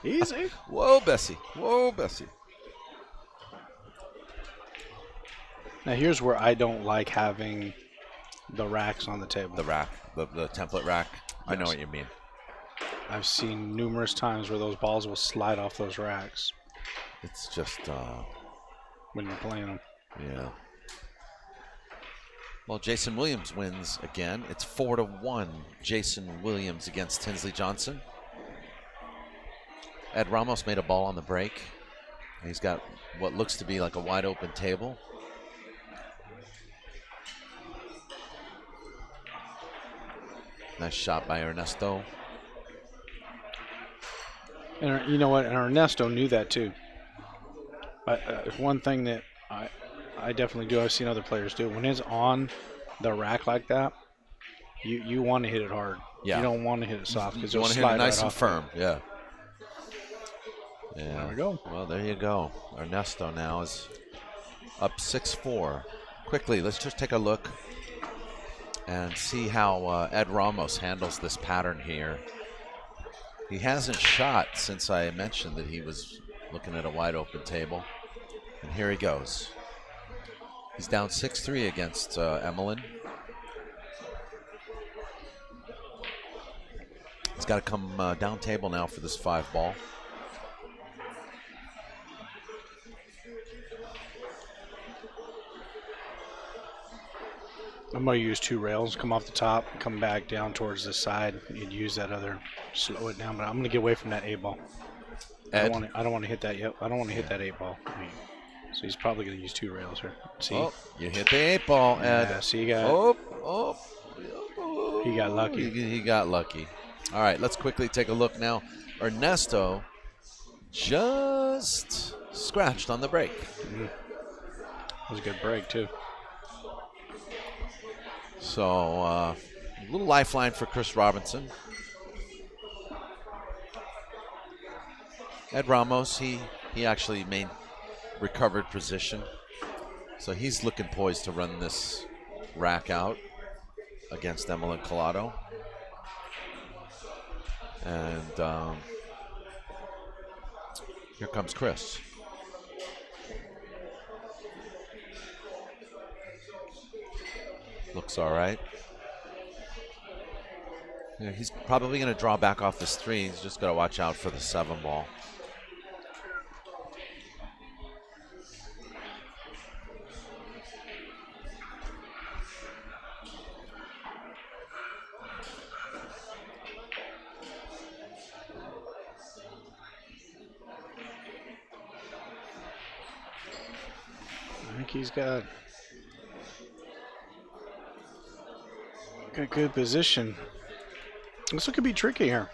Easy. Whoa, Bessie. Now here's where I don't like having the racks on the table. The rack, the template rack. I know Yes. what you mean. I've seen numerous times where those balls will slide off those racks It's just, when you're playing them. yeah. Well, Jason Williams wins again. It's 4-1. Jason Williams against Tinsley Johnson. Ed Ramos made a ball on the break. He's got what looks to be like a wide open table. Nice shot by Ernesto. And you know what? And Ernesto knew that too. But one thing that I definitely do, I've seen other players do, when it's on the rack like that, you want to hit it hard. Yeah. You don't want to hit it soft because You it'll want to slide hit it nice right and off. firm. Yeah. There we go. Well, there you go. Ernesto now is up 6-4. Quickly, let's just take a look and see how Ed Ramos handles this pattern here. He hasn't shot since I mentioned that he was looking at a wide open table. And here he goes. He's down 6-3 against Emmalin. He's got to come down table now for this 5-ball. I'm going to use 2 rails, come off the top, come back down towards the side, and use that other, slow it down. But I'm going to get away from that 8-ball. I don't want to hit that yet. I don't want to hit that 8-ball. So he's probably going to use 2 rails here. See? Oh, you hit the 8-ball, Ed. Yeah, see, you got. He got lucky. He got lucky. All right, let's quickly take a look now. Ernesto just scratched on the break. That was a good break, too. So a little lifeline for Chris Robinson. Ed Ramos, he actually recovered position. So he's looking poised to run this rack out against Emmalin Collado. And here comes Chris. Looks all right. Yeah, he's probably going to draw back off this 3. He's just got to watch out for the 7-ball. I think he's got good position. This one could be tricky here.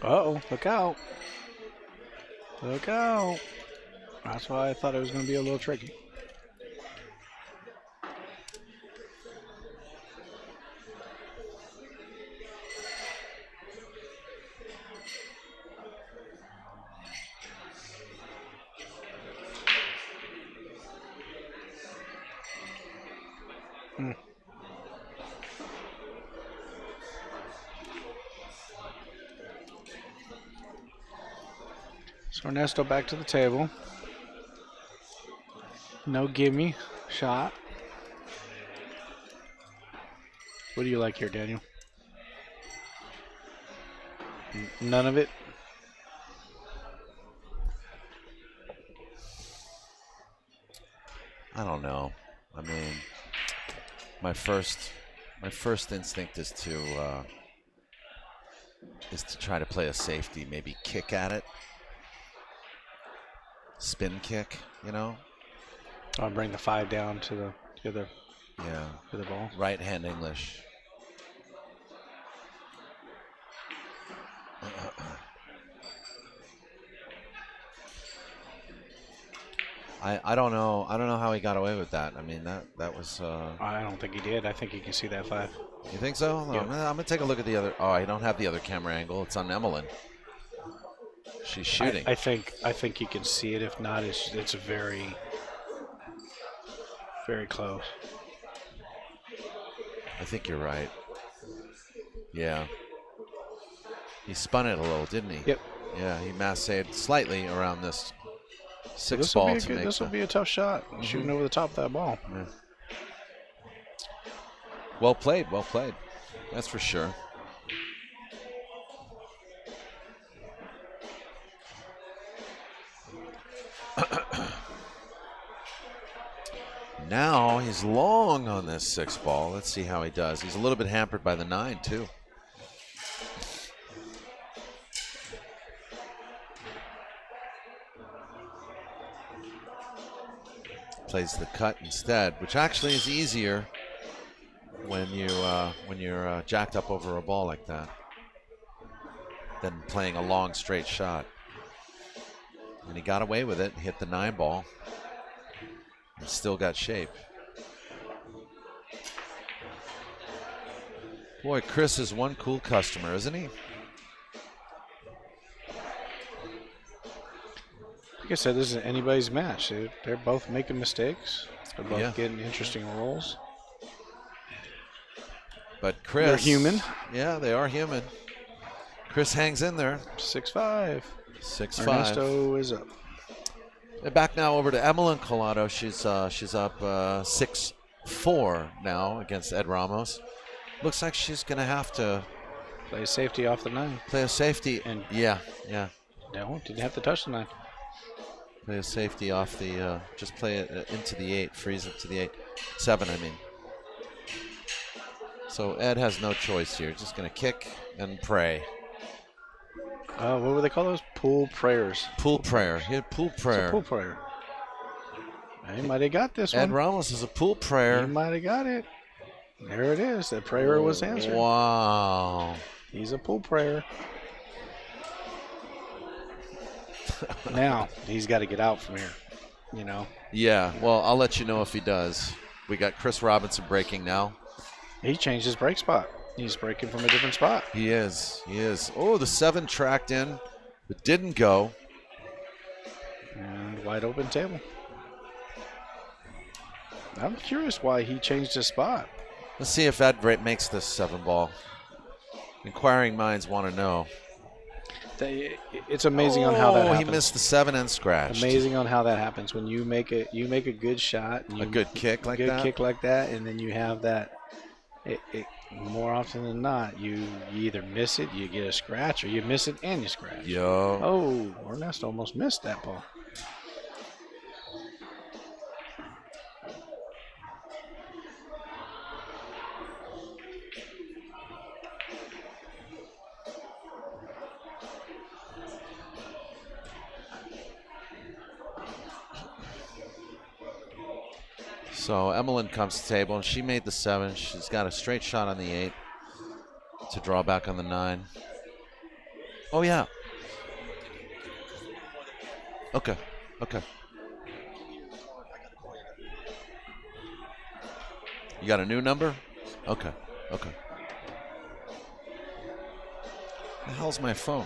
Uh-oh, look out. Look out. That's why I thought it was going to be a little tricky. So Ernesto back to the table. No gimme shot. What do you like here, Daniel? None of it? I don't know. I mean, my first instinct is to try to play a safety, maybe kick at it, spin kick, you know. I'll bring the 5 down to the other. Yeah. To the ball. Right hand English. I don't know. I don't know how he got away with that. I mean, that was. I don't think he did. I think you can see that 5. You think so? No, Yeah. I'm gonna take a look at the other. Oh, I don't have the other camera angle. It's on Emmalin. She's shooting. I think you can see it. If not, it's very, very close. I think you're right. Yeah. He spun it a little, didn't he? Yep. Yeah, he massaged slightly around this So 6 ball to make. This will be a tough shot. Shooting over the top of that ball. Yeah. Well played. That's for sure. Now he's long on this 6 ball. Let's see how he does. He's a little bit hampered by the 9 too. Plays the cut instead, which actually is easier when you're jacked up over a ball like that than playing a long straight shot. And he got away with it, hit the 9 ball, and still got shape. Boy, Chris is one cool customer, isn't he? Like I said, this is anybody's match. They're both making mistakes. They're both getting interesting rolls. But Chris, they're human. Yeah, they are human. Chris hangs in there. 6-5. 6-5. Ernesto is up. And back now over to Emmalin Collado. She's up 6-4 now against Ed Ramos. Looks like she's gonna have to play a safety off the 9. Play a safety, and yeah. No, didn't have to touch the 9. Play a safety off the. Just play it into the 8. Freeze it to the 8. 7, I mean. So Ed has no choice here. Just gonna kick and pray. What would they call those? Pool prayers. Pool prayer. He had pool prayer. It's a pool prayer. He might have got this one. Ed Ramos is a pool prayer. He might have got it. There it is. The prayer was answered. Wow. He's a pool prayer. Now he's got to get out from here. You know. Yeah. Well, I'll let you know if he does. We got Chris Robinson breaking now. He changed his break spot. He's breaking from a different spot. He is. Oh, the 7 tracked in, but didn't go. And wide open table. I'm curious why he changed his spot. Let's see if Ed makes this 7 ball. Inquiring minds want to know. It's amazing on how that happens. He missed the 7 and scratched. Amazing on how that happens when you make a good shot, and a good kick like that, and then you have that. It more often than not, you either miss it, you get a scratch, or you miss it and you scratch. Yo. Oh, Ernesto almost missed that ball. So Emmalin comes to the table, and she made the 7. She's got a straight shot on the 8 to draw back on the 9. Oh, yeah. Okay. You got a new number? Okay. The hell's my phone?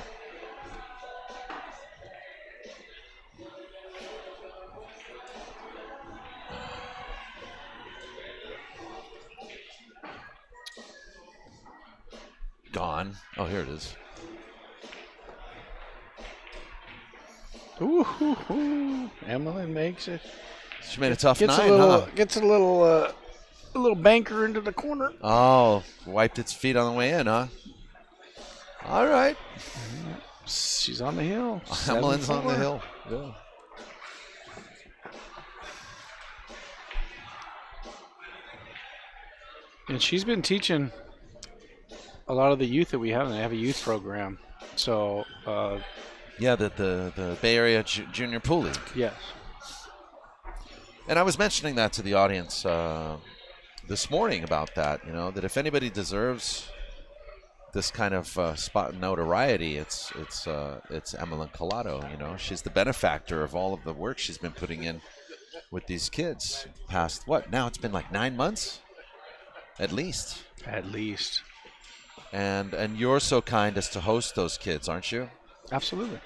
Gone. Oh, here it is. Ooh, Emmalin makes it. She made a tough gets 9, Gets a little banker into the corner. Oh, wiped its feet on the way in, huh? All right. She's on the hill. Emmalin's on the hill. Yeah. And she's been teaching a lot of the youth that we have. And they have a youth program. So, Yeah, the Bay Area Junior Pool League. yes. And I was mentioning that to the audience this morning about that, that if anybody deserves this kind of spot notoriety, it's Emmalin Collado. She's the benefactor of all of the work she's been putting in with these kids. Past what? Now it's been like 9 months, at least. At least. And you're so kind as to host those kids, aren't you? Absolutely.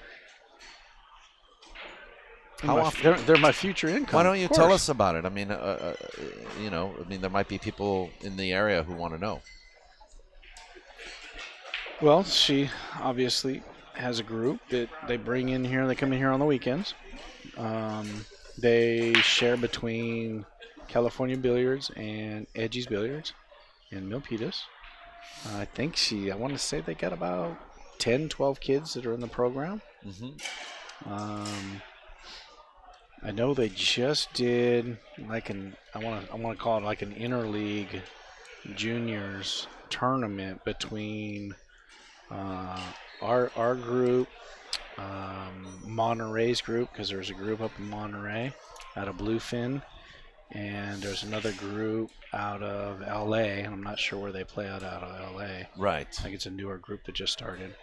How often? They're my future income. Why don't you tell us about it? I mean, there might be people in the area who want to know. Well, she obviously has a group that they bring in here. They come in here on the weekends. They share between California Billiards and Edgy's Billiards in Milpitas. I want to say they got about 10, 12 kids that are in the program. I know they just did I want to call it like an interleague juniors tournament between our group, Monterey's group, because there's a group up in Monterey out of Bluefin, and there's another group out of LA, and I'm not sure where they play out of LA. Right. I think it's a newer group that just started.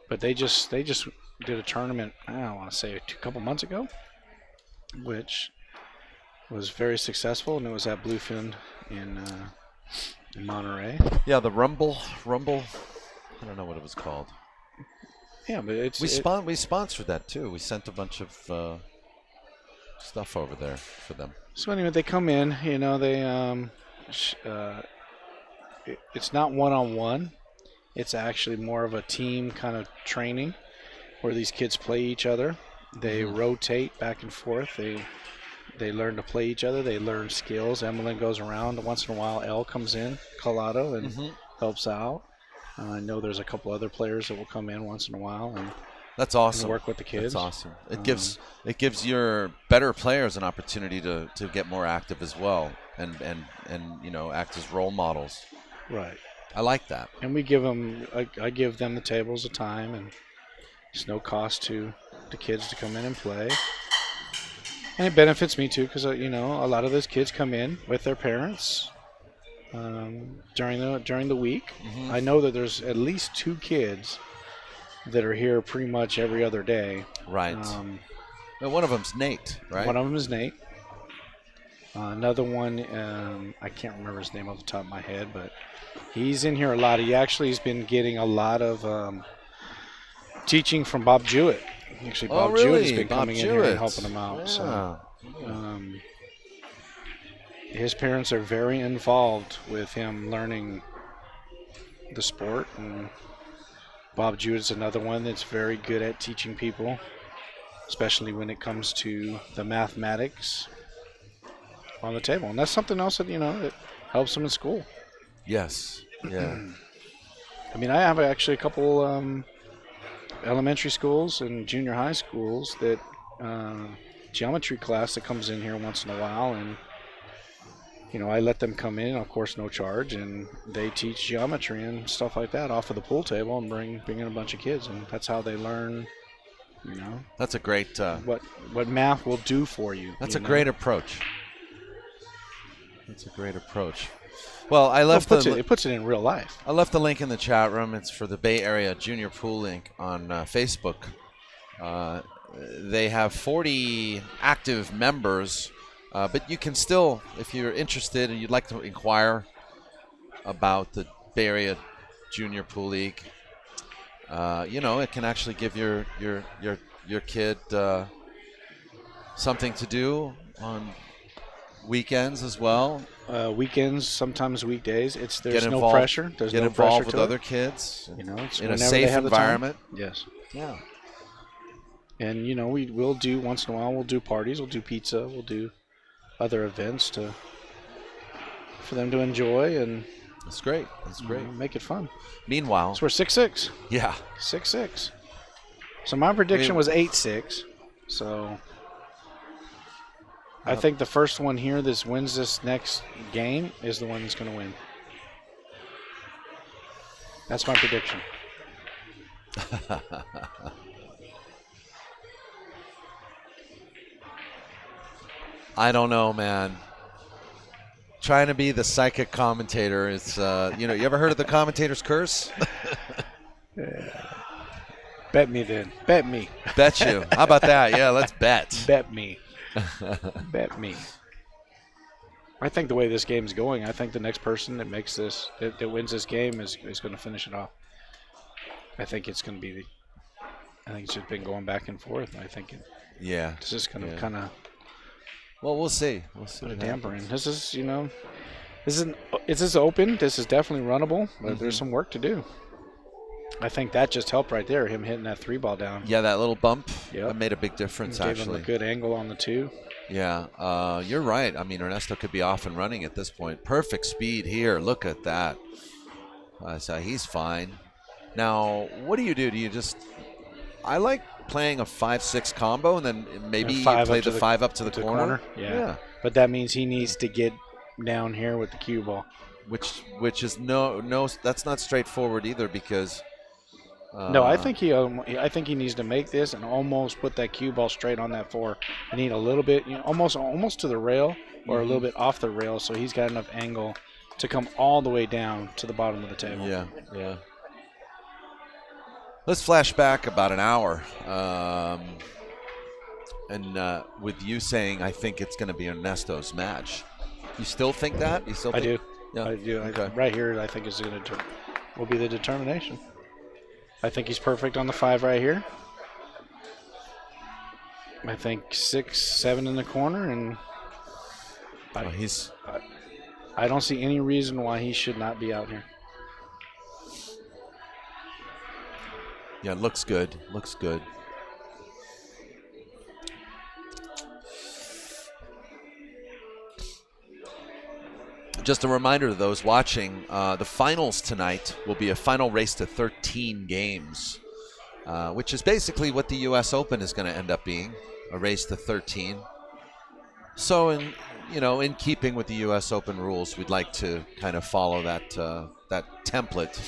But they just did a tournament, I don't want to say a couple months ago, which was very successful, and it was at Bluefin in Monterey. Yeah, the Rumble. I don't know what it was called. Yeah, but we sponsored that too. We sent a bunch of stuff over there for them. So anyway, they come in. It's not one-on-one. It's actually more of a team kind of training, where these kids play each other. They rotate back and forth. They learn to play each other. They learn skills. Emmalin goes around. Once in a while, Elle comes in, Collado, and helps out. I know there's a couple other players that will come in once in a while and that's awesome. And work with the kids. That's awesome. It gives your better players an opportunity to get more active as well, and act as role models. Right. I like that. And we give them. I give them the tables of time, and it's no cost to the kids to come in and play. And it benefits me too, because a lot of those kids come in with their parents during the week. I know that there's at least 2 kids that are here pretty much every other day. Right. One of them's Nate, right? One of them is Nate. Another one, I can't remember his name off the top of my head, but he's in here a lot. He actually has been getting a lot of teaching from Bob Jewett. Actually, Bob Jewett has been coming in here and helping him out. Yeah. So, his parents are very involved with him learning the sport, and Bob Jewett's another one that's very good at teaching people, especially when it comes to the mathematics on the table. And that's something else that, that helps them in school. Yes. Yeah. I mean, I have actually a couple elementary schools and junior high schools that geometry class that comes in here once in a while, and I let them come in, of course, no charge, and they teach geometry and stuff like that off of the pool table and bring in a bunch of kids, and that's how they learn. That's a great. What math will do for you. That's a great approach. That's a great approach. Well, I left it puts it in real life. I left the link in the chat room. It's for the Bay Area Junior Pool Link on Facebook. They have 40 active members. But you can still, if you're interested and you'd like to inquire about the Bay Area Junior Pool League, it can actually give your kid something to do on weekends as well. Weekends, sometimes weekdays. There's no pressure. There's get no involved pressure with to other kids. It's in a safe environment. Yes. Yeah. And we'll do once in a while. We'll do parties. We'll do pizza. We'll do other events for them to enjoy, and that's great. Make it fun. Meanwhile, so we're 6-6. Yeah, 6-6. So my prediction was 8-6. So I think the first one here that wins this next game is the one that's going to win. That's my prediction. I don't know, man. Trying to be the psychic commentator is, you ever heard of the commentator's curse? Bet me then. Bet me. Bet you. How about that? Yeah, let's bet. Bet me. Bet me. I think the way this game's going, I think the next person that makes this, that wins this game is going to finish it off. I think it's going to be I think it's just been going back and forth. And I think it's just going to kind of. Well, we'll see. We'll see. Put a damper in. This is, this is open. This is definitely runnable, but there's some work to do. I think that just helped right there, him hitting that 3-ball down. Yeah, that little bump Yep. that made a big difference, Gave actually. him a good angle on the 2. Yeah, you're right. I mean, Ernesto could be off and running at this point. Perfect speed here. Look at that. So he's fine. Now, what do? Do you just... I like playing a 5-6 combo, and then maybe you play the 5 up to the corner. Yeah. But that means he needs to get down here with the cue ball. Which is no, that's not straightforward either, because... no, I think he needs to make this and almost put that cue ball straight on that 4. I need a little bit, almost to the rail or a little bit off the rail, so he's got enough angle to come all the way down to the bottom of the table. Yeah. Let's flash back about an hour, and with you saying I think it's going to be Ernesto's match. You still think that? I do. Yeah. I do. Okay. Right here, I think will be the determination. I think he's perfect on the 5 right here. I think 6, 7 in the corner, and I don't see any reason why he should not be out here. Yeah, it looks good. Looks good. Just a reminder to those watching, the finals tonight will be a final race to 13 games, which is basically what the U.S. Open is going to end up being, a race to 13. So, in keeping with the U.S. Open rules, we'd like to kind of follow that template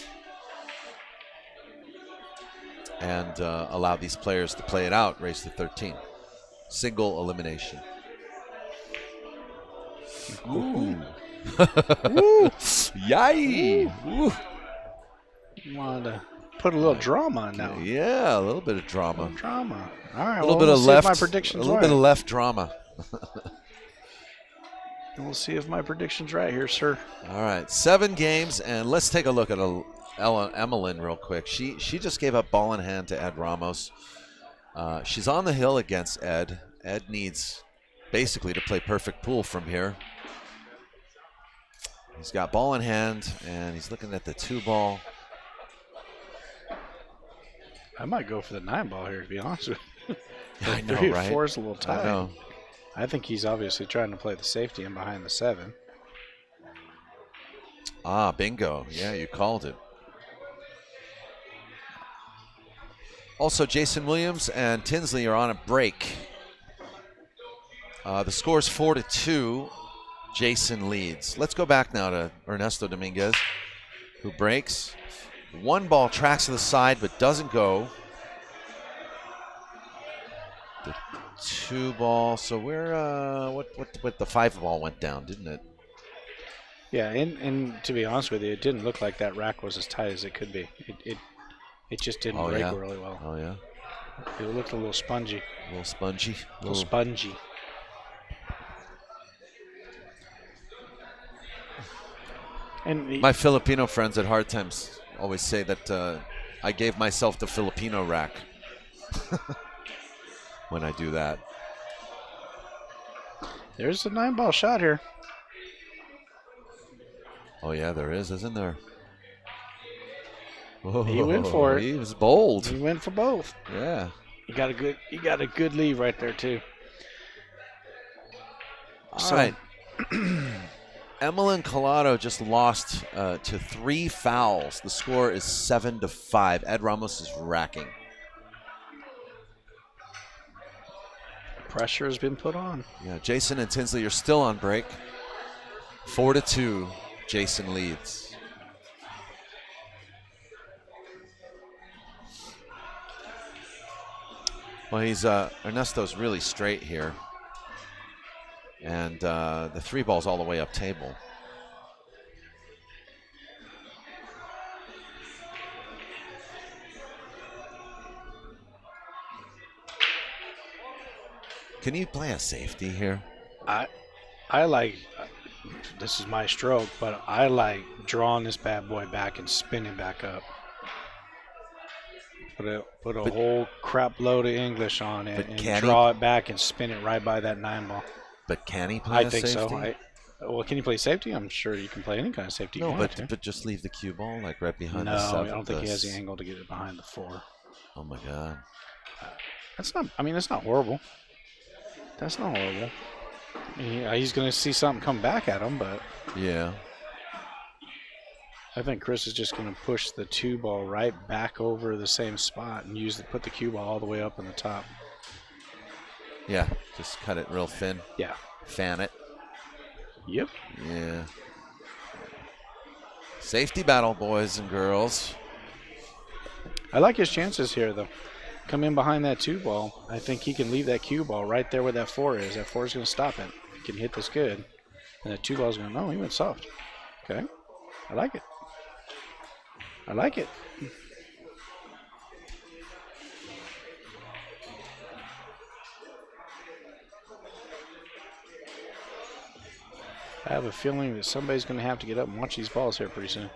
and allow these players to play it out, race to 13. Single elimination. Ooh. Woo. Yay! Woo. Wanted to put a little drama in now. Yeah, a little bit of drama. All right, A little bit of see left. if my predictions A little right. bit of left drama. We'll see if my prediction's right here, sir. All right, 7 games, and let's take a look at Emmalin real quick. She just gave up ball in hand to Ed Ramos. She's on the hill against Ed. Ed needs basically to play perfect pool from here. He's got ball in hand, and he's looking at the 2-ball. I might go for the 9-ball here, to be honest with you. I know, 3 right? 4 is a little tight. I know. I think he's obviously trying to play the safety in behind the 7. Ah, bingo. Yeah, you called it. Also, Jason Williams and Tinsley are on a break. The score's 4-2. Jason leads. Let's go back now to Ernesto Dominguez, who breaks. 1 ball tracks to the side but doesn't go. The 2-ball. So we're what the 5-ball went down, didn't it? Yeah, and to be honest with you, it didn't look like that rack was as tight as it could be. It just didn't break really well. Oh yeah. It looked a little spongy. A little spongy. A little spongy. And my Filipino friends at Hard Times always say that I gave myself the Filipino rack when I do that. There's a 9-ball shot here. Oh yeah, there is, isn't there? He went for it. He was bold. He went for both. Yeah. You got a good lead right there too. All right. Emmalin Collado just lost to 3 fouls. The score is 7-5. Ed Ramos is racking. Pressure has been put on. Yeah, Jason and Tinsley are still on break. 4-2. Jason leads. Well, he's Ernesto's really straight here, and the 3 ball's all the way up table. Can you play a safety here? I like, this is my stroke, but I like drawing this bad boy back and spinning back up. Put a whole crap load of English on it and draw it back and spin it right by that 9 ball. But can he play a safety? I think so. Well, can you play safety? I'm sure you can play any kind of safety. No, but just leave the cue ball like right behind the 7. No, I don't think he has the angle to get it behind the 4. Oh my God. That's not. I mean, that's not horrible. That's not horrible. He's going to see something come back at him, but yeah. I think Chris is just going to push the 2 ball right back over the same spot and put the cue ball all the way up in the top. Yeah, just cut it real thin. Yeah. Fan it. Yep. Yeah. Safety battle, boys and girls. I like his chances here, though. Come in behind that 2 ball. I think he can leave that cue ball right there where that 4 is. That 4 is going to stop it. He can hit this good. And that 2 ball is going to, no, he went soft. Okay. I like it. I like it. I have a feeling that somebody's going to have to get up and watch these balls here pretty soon.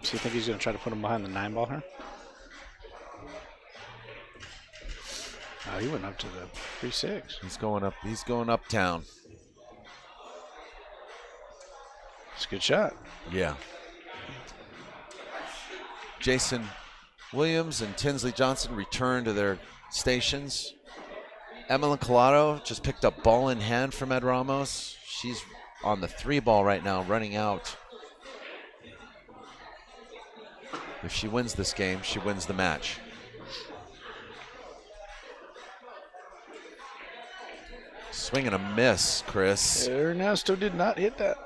So you think he's going to try to put him behind the 9 ball here? Oh, he went up to the 3-6. He's going up. He's going uptown. It's a good shot. Yeah. Jason Williams and Tinsley Johnson return to their stations. Emmalin Collado just picked up ball in hand from Ed Ramos. She's on the 3 ball right now, running out. If she wins this game, she wins the match. Swing and a miss, Chris. Ernesto did not hit that.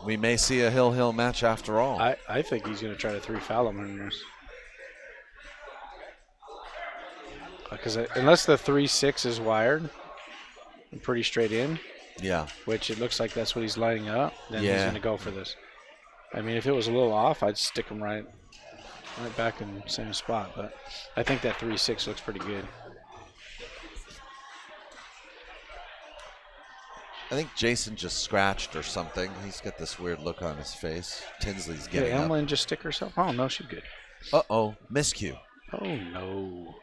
We may see a hill match after all. I think he's going to try to 3 foul him in this. Because unless the 3-6 is wired, and pretty straight in. Yeah. Which it looks like that's what he's lining up. Then he's going to go for this. I mean, if it was a little off, I'd stick him right back in the same spot. But I think that 3-6 looks pretty good. I think Jason just scratched or something. He's got this weird look on his face. Tinsley's getting up. Emmalin just stick herself? Oh, no, she's good. Uh-oh, miscue. Oh, no.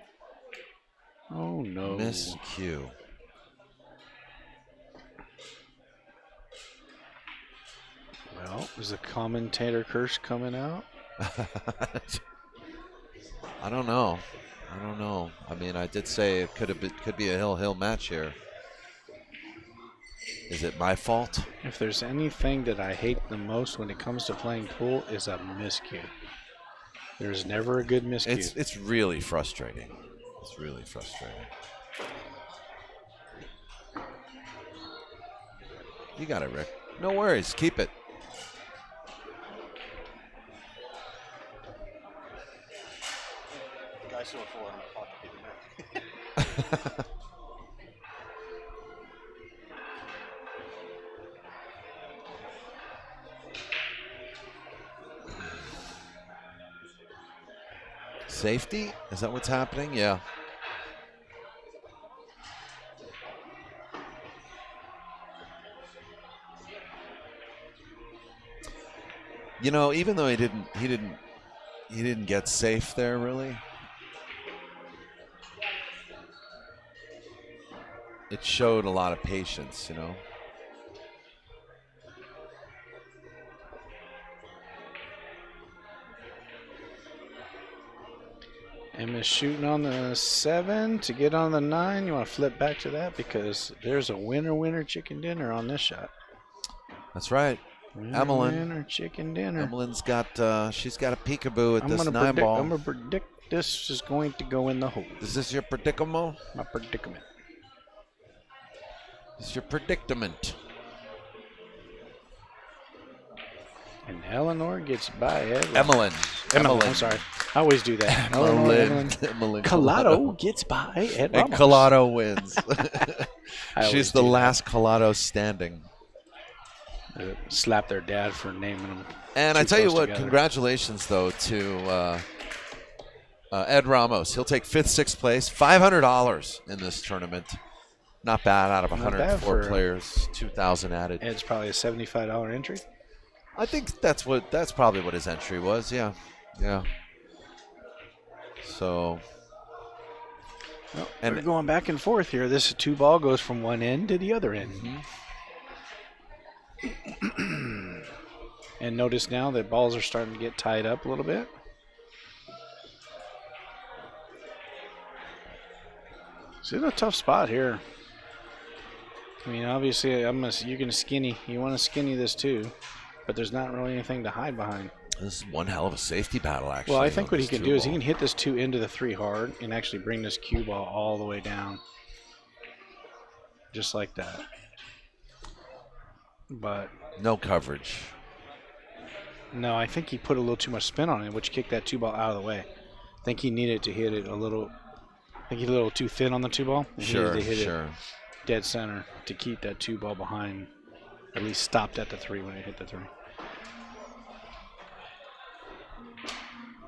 Oh, no. Miscue. Well, is the commentator curse coming out? I don't know. I mean, I did say it could be a hill match here. Is it my fault? If there's anything that I hate the most when it comes to playing pool, is a miscue. There's never a good miscue. It's really frustrating. It's really frustrating. You got it, Rick. No worries. Keep it. Guys who are 4 in the pocket. Safety? Is that what's happening? Yeah. You know, even though he didn't get safe there really. It showed a lot of patience, you know. Emma's shooting on the 7 to get on the 9. You want to flip back to that because there's a winner chicken dinner on this shot. That's right. Emmalin. Winner chicken dinner. Emmalin's got she's got a peekaboo at this 9 ball. I'm gonna predict this is going to go in the hole. Is this your predicament? My predicament. This is your predicament. And Eleanor gets by Ed. Emmalin. I'm sorry. I always do that. Emmalin. Collado gets by Ed And Ramos. Collado wins. I always She's the do that. last Collado standing. Slap their dad for naming them. And I too tell you close what, together. congratulations, though, to Ed Ramos. He'll take 5th, 6th place, $500 in this tournament. Not bad out of Not 104 bad for players, 2,000 added. Ed's probably a $75 entry. I think that's probably what his entry was. Yeah. So. Well, And- we're going back and forth here. This 2-ball goes from one end to the other end. And notice now that balls are starting to get tied up a little bit. It's in a tough spot here. I mean, obviously, you want to skinny this too, but there's not really anything to hide behind. This is one hell of a safety battle, actually. Well, I think on what he this can do is he 2-ball. can hit this 2 into the 3 hard and actually bring this cue ball all the way down. Just like that. But No coverage. no, I think he put a little too much spin on it, which kicked that 2-ball out of the way. I think he needed to hit it a little. I think he's a little too thin on the 2-ball. He needed to hit it dead center to keep that 2-ball behind. At least stopped at the 3 when it hit the 3.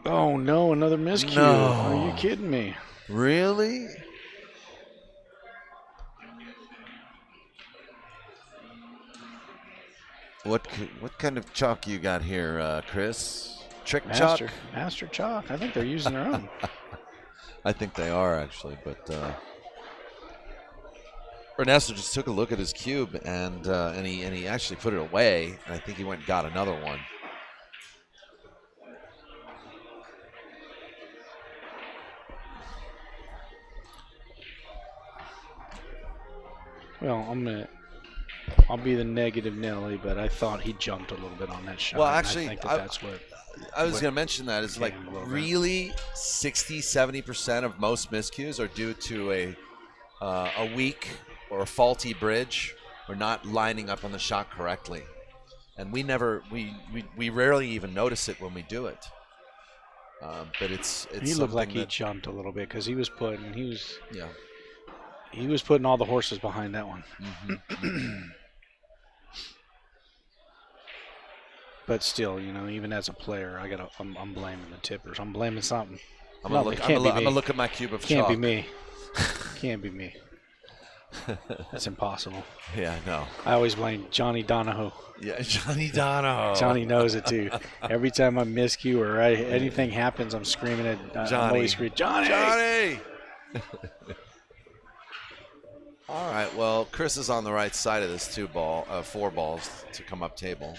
Oh no, another miscue. No. Are you kidding me? Really? What kind of chalk you got here, Chris? Trick chalk? Master chalk. I think they're using their own. I think they are, actually, but Ernesto just took a look at his cube and he actually put it away. And I think he went and got another one. Well, I'll be the negative Nelly, but I thought he jumped a little bit on that shot. Well, and actually, I think that's what. I was going to mention that is like him a little bit. really 60-70% of most miscues are due to a weak or a faulty bridge or not lining up on the shot correctly, and we rarely even notice it when we do it. But it's He looked like something he jumped a little bit because he was putting yeah. all the horses behind that one. But still, even as a player, I'm blaming the tippers. I'm blaming something. I'm gonna look at my cube of Can't chalk. be me. Can't be me. That's impossible. Yeah, no. I always blame Johnny Donahoe. Yeah, Johnny Dono. Johnny knows it too. Every time I miscue or anything happens, I'm screaming at I'm Johnny. always screaming, Johnny! Johnny! All right, well, Chris is on the right side of this 4 balls to come up table.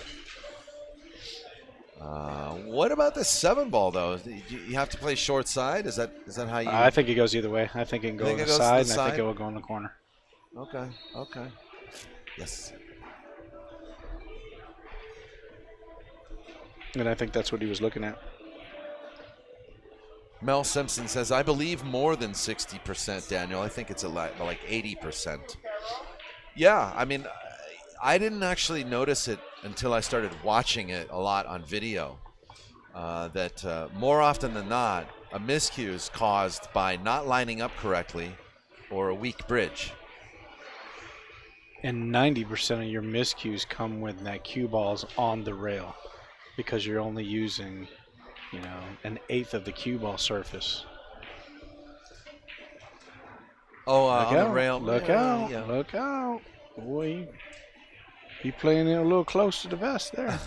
What about the 7-ball though? You have to play short side. Is that how you? I think it goes either way. I think it can go on the side, and I think it will go in the corner. Okay. Yes. And I think that's what he was looking at. Mel Simpson says, I believe more than 60%, Daniel. I think it's like 80%. Yeah, I mean, I didn't actually notice it until I started watching it a lot on video. That more often than not, a miscue is caused by not lining up correctly or a weak bridge. And 90% of your miscues come when that cue ball's on the rail because you're only using, an eighth of the cue ball surface. Oh, Look on out. the rail. Look out. Yeah. Look out. Boy, you playing it a little close to the vest there.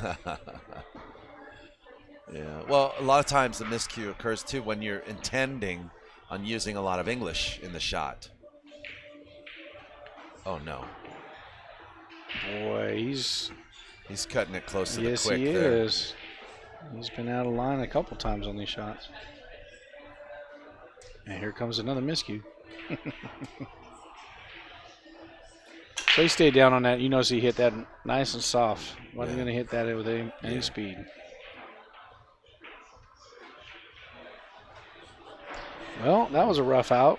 Yeah. Well, a lot of times the miscue occurs too when you're intending on using a lot of English in the shot. Oh no. Boy, he's cutting it close to the yes, quick he there. is. He's been out of line a couple times on these shots. And here comes another miscue. So he stayed down on that. You notice he hit that nice and soft. Wasn't going to hit that with any speed. Well, that was a rough out.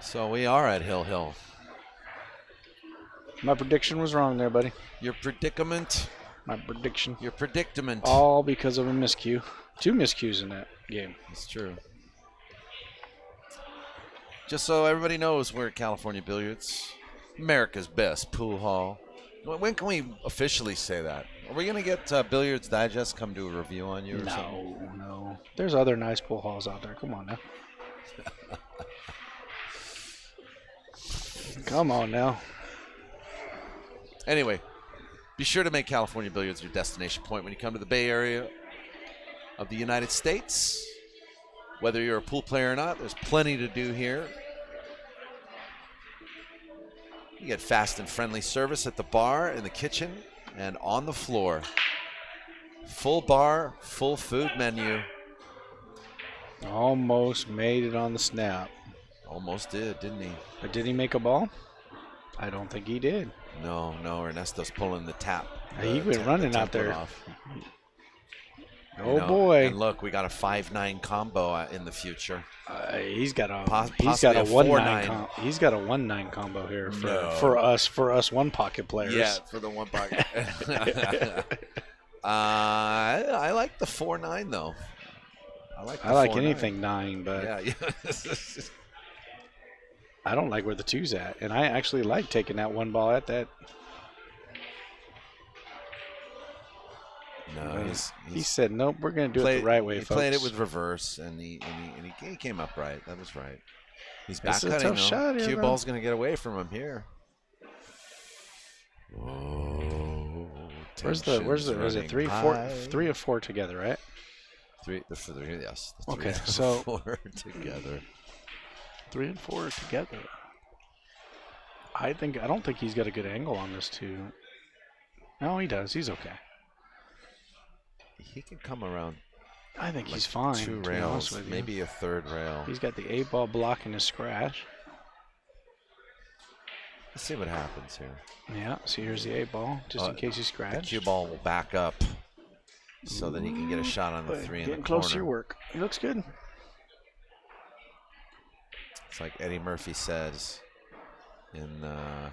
So we are at Hill Hill. My prediction was wrong there, buddy. Your predicament My prediction. Your predicament. All because of a miscue. 2 miscues in that game. It's true. Just so everybody knows, we're at California Billiards, America's best pool hall. When can we officially say that? Are we going to get Billiards Digest come do a review on you or something? No. There's other nice pool halls out there. Come on now. Come on now. Anyway, be sure to make California Billiards your destination point when you come to the Bay Area of the United States. Whether you're a pool player or not, there's plenty to do here. You get fast and friendly service at the bar, in the kitchen, and on the floor. Full bar, full food menu. Almost made it on the snap. Almost did, didn't he? But did he make a ball? I don't think he did. No, Ernesto's pulling the tap. He was running out there. Off. Oh, You know, boy. And look, we got a 5-9 combo in the future. He's got a Possibly a 1-9 he's got a 1-9 combo here for us one pocket players. Yeah, for the one pocket. I like the 4-9 though. I like anything 9, but yeah. I don't like where the 2's at, and I actually like taking that one ball at that. No, he said, nope, we're going to do it the right way, he folks. Played it with reverse, and he came up right. That was right. He's back This is a cutting, tough though. shot here, Cue though. ball's going to get away from him here. Oh, Where's it 3 or 4 together, right? Three, yes. The Okay, 3 so 4 together. 3 and 4 together. I don't think he's got a good angle on this 2. No, he does. He's okay. He can come around. I think he's fine. 2 to be honest rails, with you. maybe a 3rd rail. He's got the 8 ball blocking his scratch. Let's see what happens here. Yeah, so here's the 8 ball, just in case he The scratched. cue ball will back up, so then he can get a shot on the 3 in the Getting close to your corner. work. He looks good. It's like Eddie Murphy says in that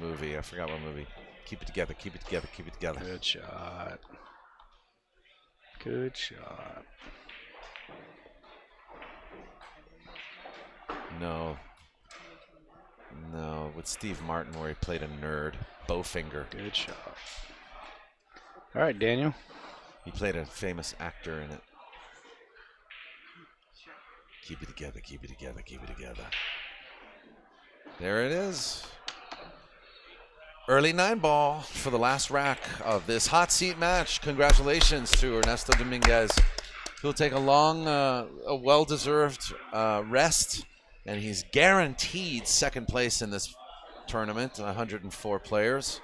movie. I forgot what movie. Keep it together, keep it together, keep it together. Good shot. Good shot. No, with Steve Martin where he played a nerd, Bowfinger. Good shot. All right, Daniel. He played a famous actor in it. Keep it together, keep it together, keep it together. There it is. Early 9 ball for the last rack of this hot seat match. Congratulations to Ernesto Dominguez. He'll take a long, a well-deserved rest, and he's guaranteed 2nd place in this tournament, 104 players.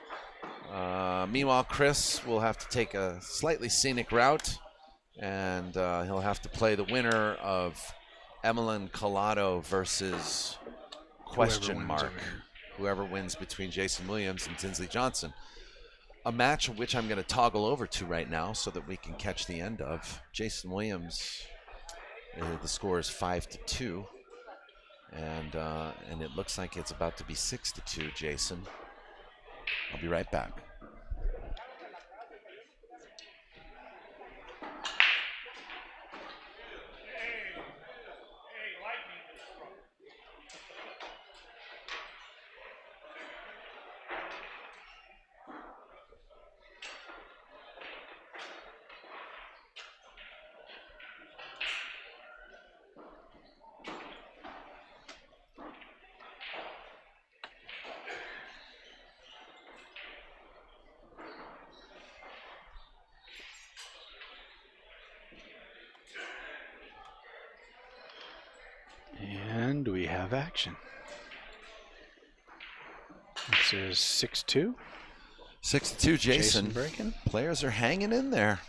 Meanwhile, Chris will have to take a slightly scenic route, and he'll have to play the winner of Emmalin Collado versus question mark. Whoever wins between Jason Williams and Tinsley Johnson. A match which I'm going to toggle over to right now so that we can catch the end of. Jason Williams, the score is 5-2. And it looks like it's about to be 6-2, Jason. I'll be right back. And we have action. This is 6-2. 6-2, Jason. breaking. Players are hanging in there.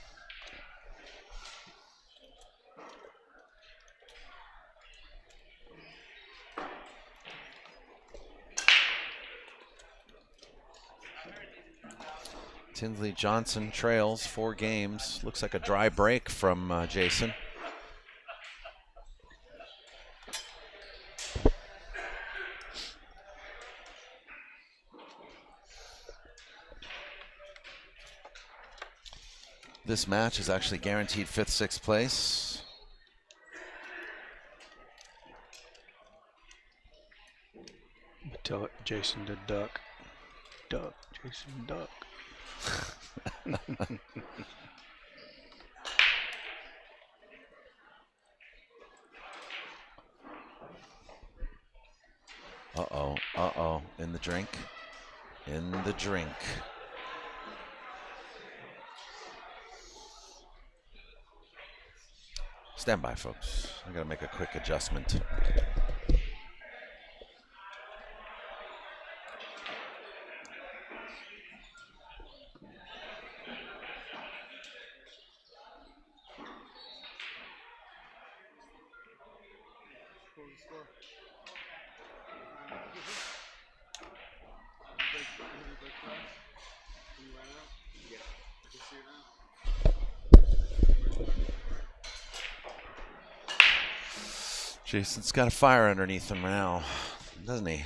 Tinsley Johnson trails 4 games. Looks like a dry break from Jason. This match is actually guaranteed 5th, 6th place. Tell it, Jason to duck. Duck, Jason, duck. Uh-oh, uh-oh. In the drink. In the drink. Stand by, folks. I gotta make a quick adjustment. Jason's got a fire underneath him now, doesn't he?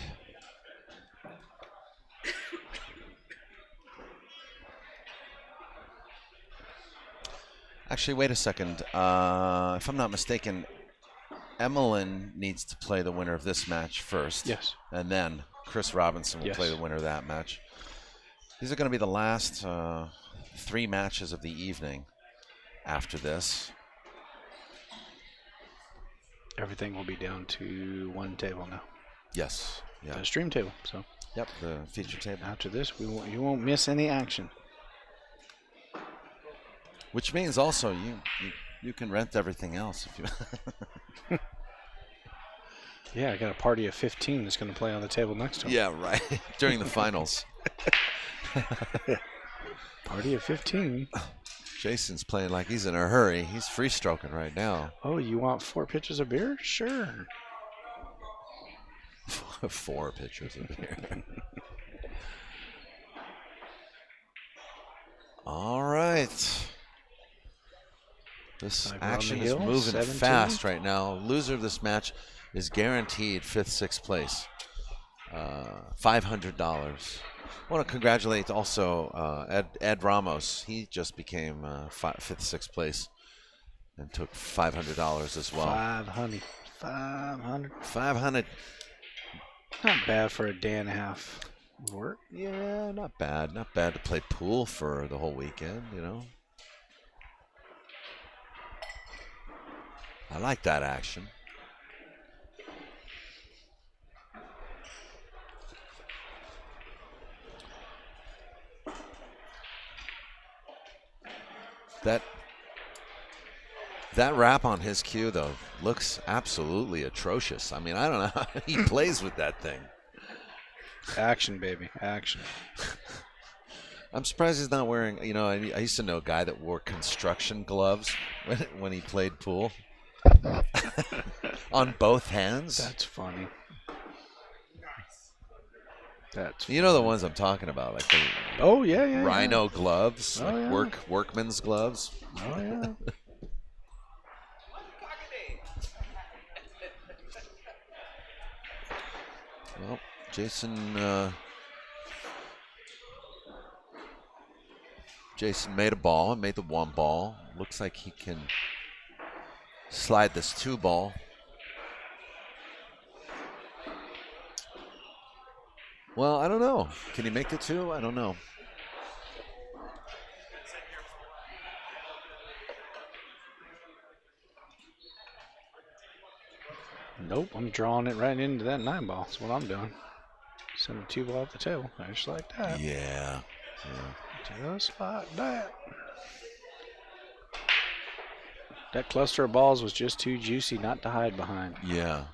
Actually, wait a second. If I'm not mistaken, Emmalin needs to play the winner of this match first. Yes. And then Chris Robinson will play the winner of that match. These are going to be the last 3 matches of the evening after this. Everything will be down to 1 table now. Yes. Yeah. The stream table. So. Yep. The feature table. After this, you won't miss any action. Which means also you can rent everything else if you. Yeah, I got a party of 15 that's going to play on the table next to him. Yeah, right. During the finals. Party of 15. Jason's playing like he's in a hurry. He's free stroking right now. Oh, you want 4 pitchers of beer? Sure. 4 pitchers of beer. All right. This action is moving 17. fast right now. Loser of this match is guaranteed 5th, 6th place. $500. I want to congratulate also Ed Ramos. He just became 5th, 6th place and took $500 as well. 500. 500. Not bad for a day and a half work. Yeah, not bad. Not bad to play pool for the whole weekend, you know. I like that action. That wrap on his cue, though, looks absolutely atrocious. I mean, I don't know how he plays with that thing. Action, baby, action. I'm surprised he's not wearing, you know, I used to know a guy that wore construction gloves when he played pool. On both hands. That's funny. That's you know the ones I'm talking about, like the rhino gloves, workman's gloves. Oh yeah. Well, Jason made a ball, made the 1 ball. Looks like he can slide this 2 ball. Well, I don't know. Can he make the 2? I don't know. Nope, I'm drawing it right into that 9 ball. That's what I'm doing. Send a 2 ball off the table. Just like that. Yeah. Just like that. That cluster of balls was just too juicy not to hide behind. Yeah.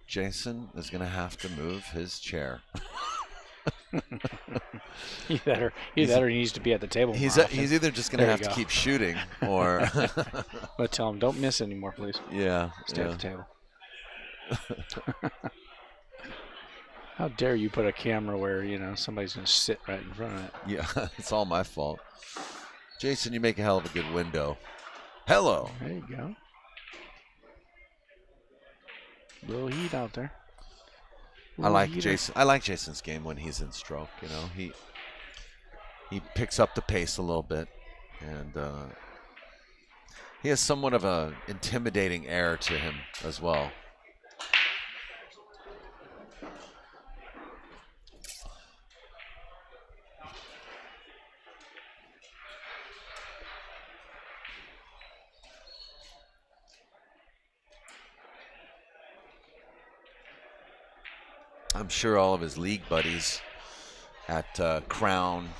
Jason is going to have to move his chair. Either he needs to be at the table. He's either just going to have to keep shooting or. But tell him, don't miss anymore, please. Yeah. Stay at the table. How dare you put a camera where, you know, somebody's going to sit right in front of it. Yeah, it's all my fault. Jason, you make a hell of a good window. Hello. There you go. Little heat out there. I like Jason. I like Jason's game when he's in stroke. You know, he picks up the pace a little bit, and he has somewhat of a intimidating air to him as well. I'm sure all of his league buddies at Crown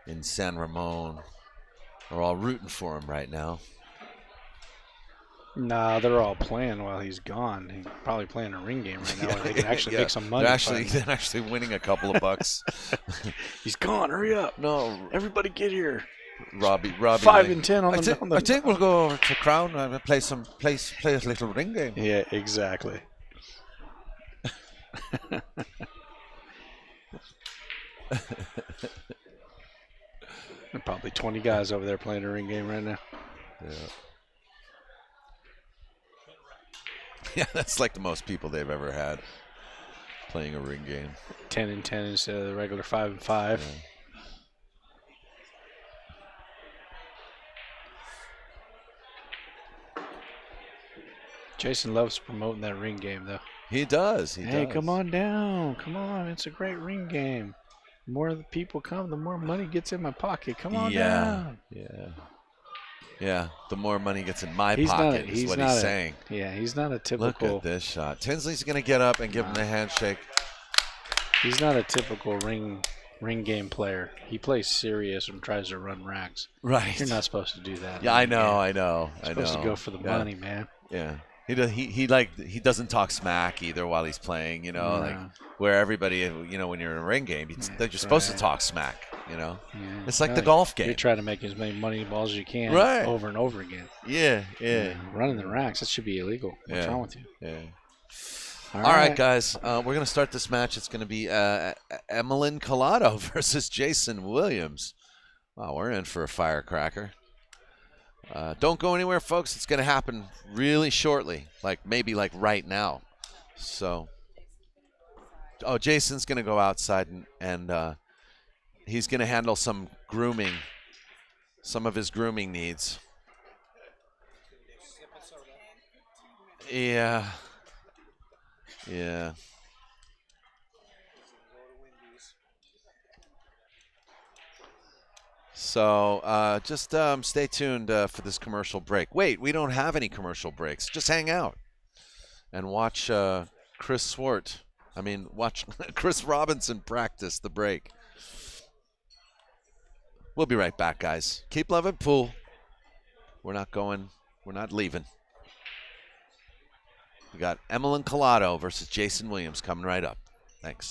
in San Ramon are all rooting for him right now. Nah, they're all playing while he's gone. He's probably playing a ring game right now where they can actually make some money. They're actually winning a couple of bucks. He's gone. Hurry up. No. Everybody get here. Robbie. 5 and 10 on the. I think we'll go over to Crown and play a little ring game. Yeah, exactly. There are probably 20 guys over there playing a ring game right now. Yeah. Yeah, that's like the most people they've ever had playing a ring game. 10 and 10 instead of the regular 5 and 5. Yeah. Jason loves promoting that ring game, though. He does. Hey, come on down. Come on. It's a great ring game. The more the people come, the more money gets in my pocket. Come on down. Yeah. The more money gets in my pocket is what he's saying. Yeah, he's not a typical. Look at this shot. Tinsley's going to get up and give him the handshake. He's not a typical ring game player. He plays serious and tries to run racks. Right. You're not supposed to do that. Yeah, I know. You're supposed to go for the money, man. Yeah. He doesn't talk smack either while he's playing, like where everybody, when you're in a ring game, you're supposed to talk smack, Yeah. It's like the golf game. You try to make as many money balls as you can over and over again. Yeah. Running the racks, that should be illegal. What's wrong with you? Yeah. All right, guys. We're going to start this match. It's going to be Emmalin Collado versus Jason Williams. Wow, we're in for a firecracker. Don't go anywhere, folks. It's going to happen really shortly, maybe right now. So, Jason's going to go outside and he's going to handle some of his grooming needs. Yeah. So just stay tuned for this commercial break. Wait, we don't have any commercial breaks. Just hang out and watch watch Chris Robinson practice the break. We'll be right back, guys. Keep loving pool. We're not leaving. We got Emmalin Collado versus Jason Williams coming right up. Thanks.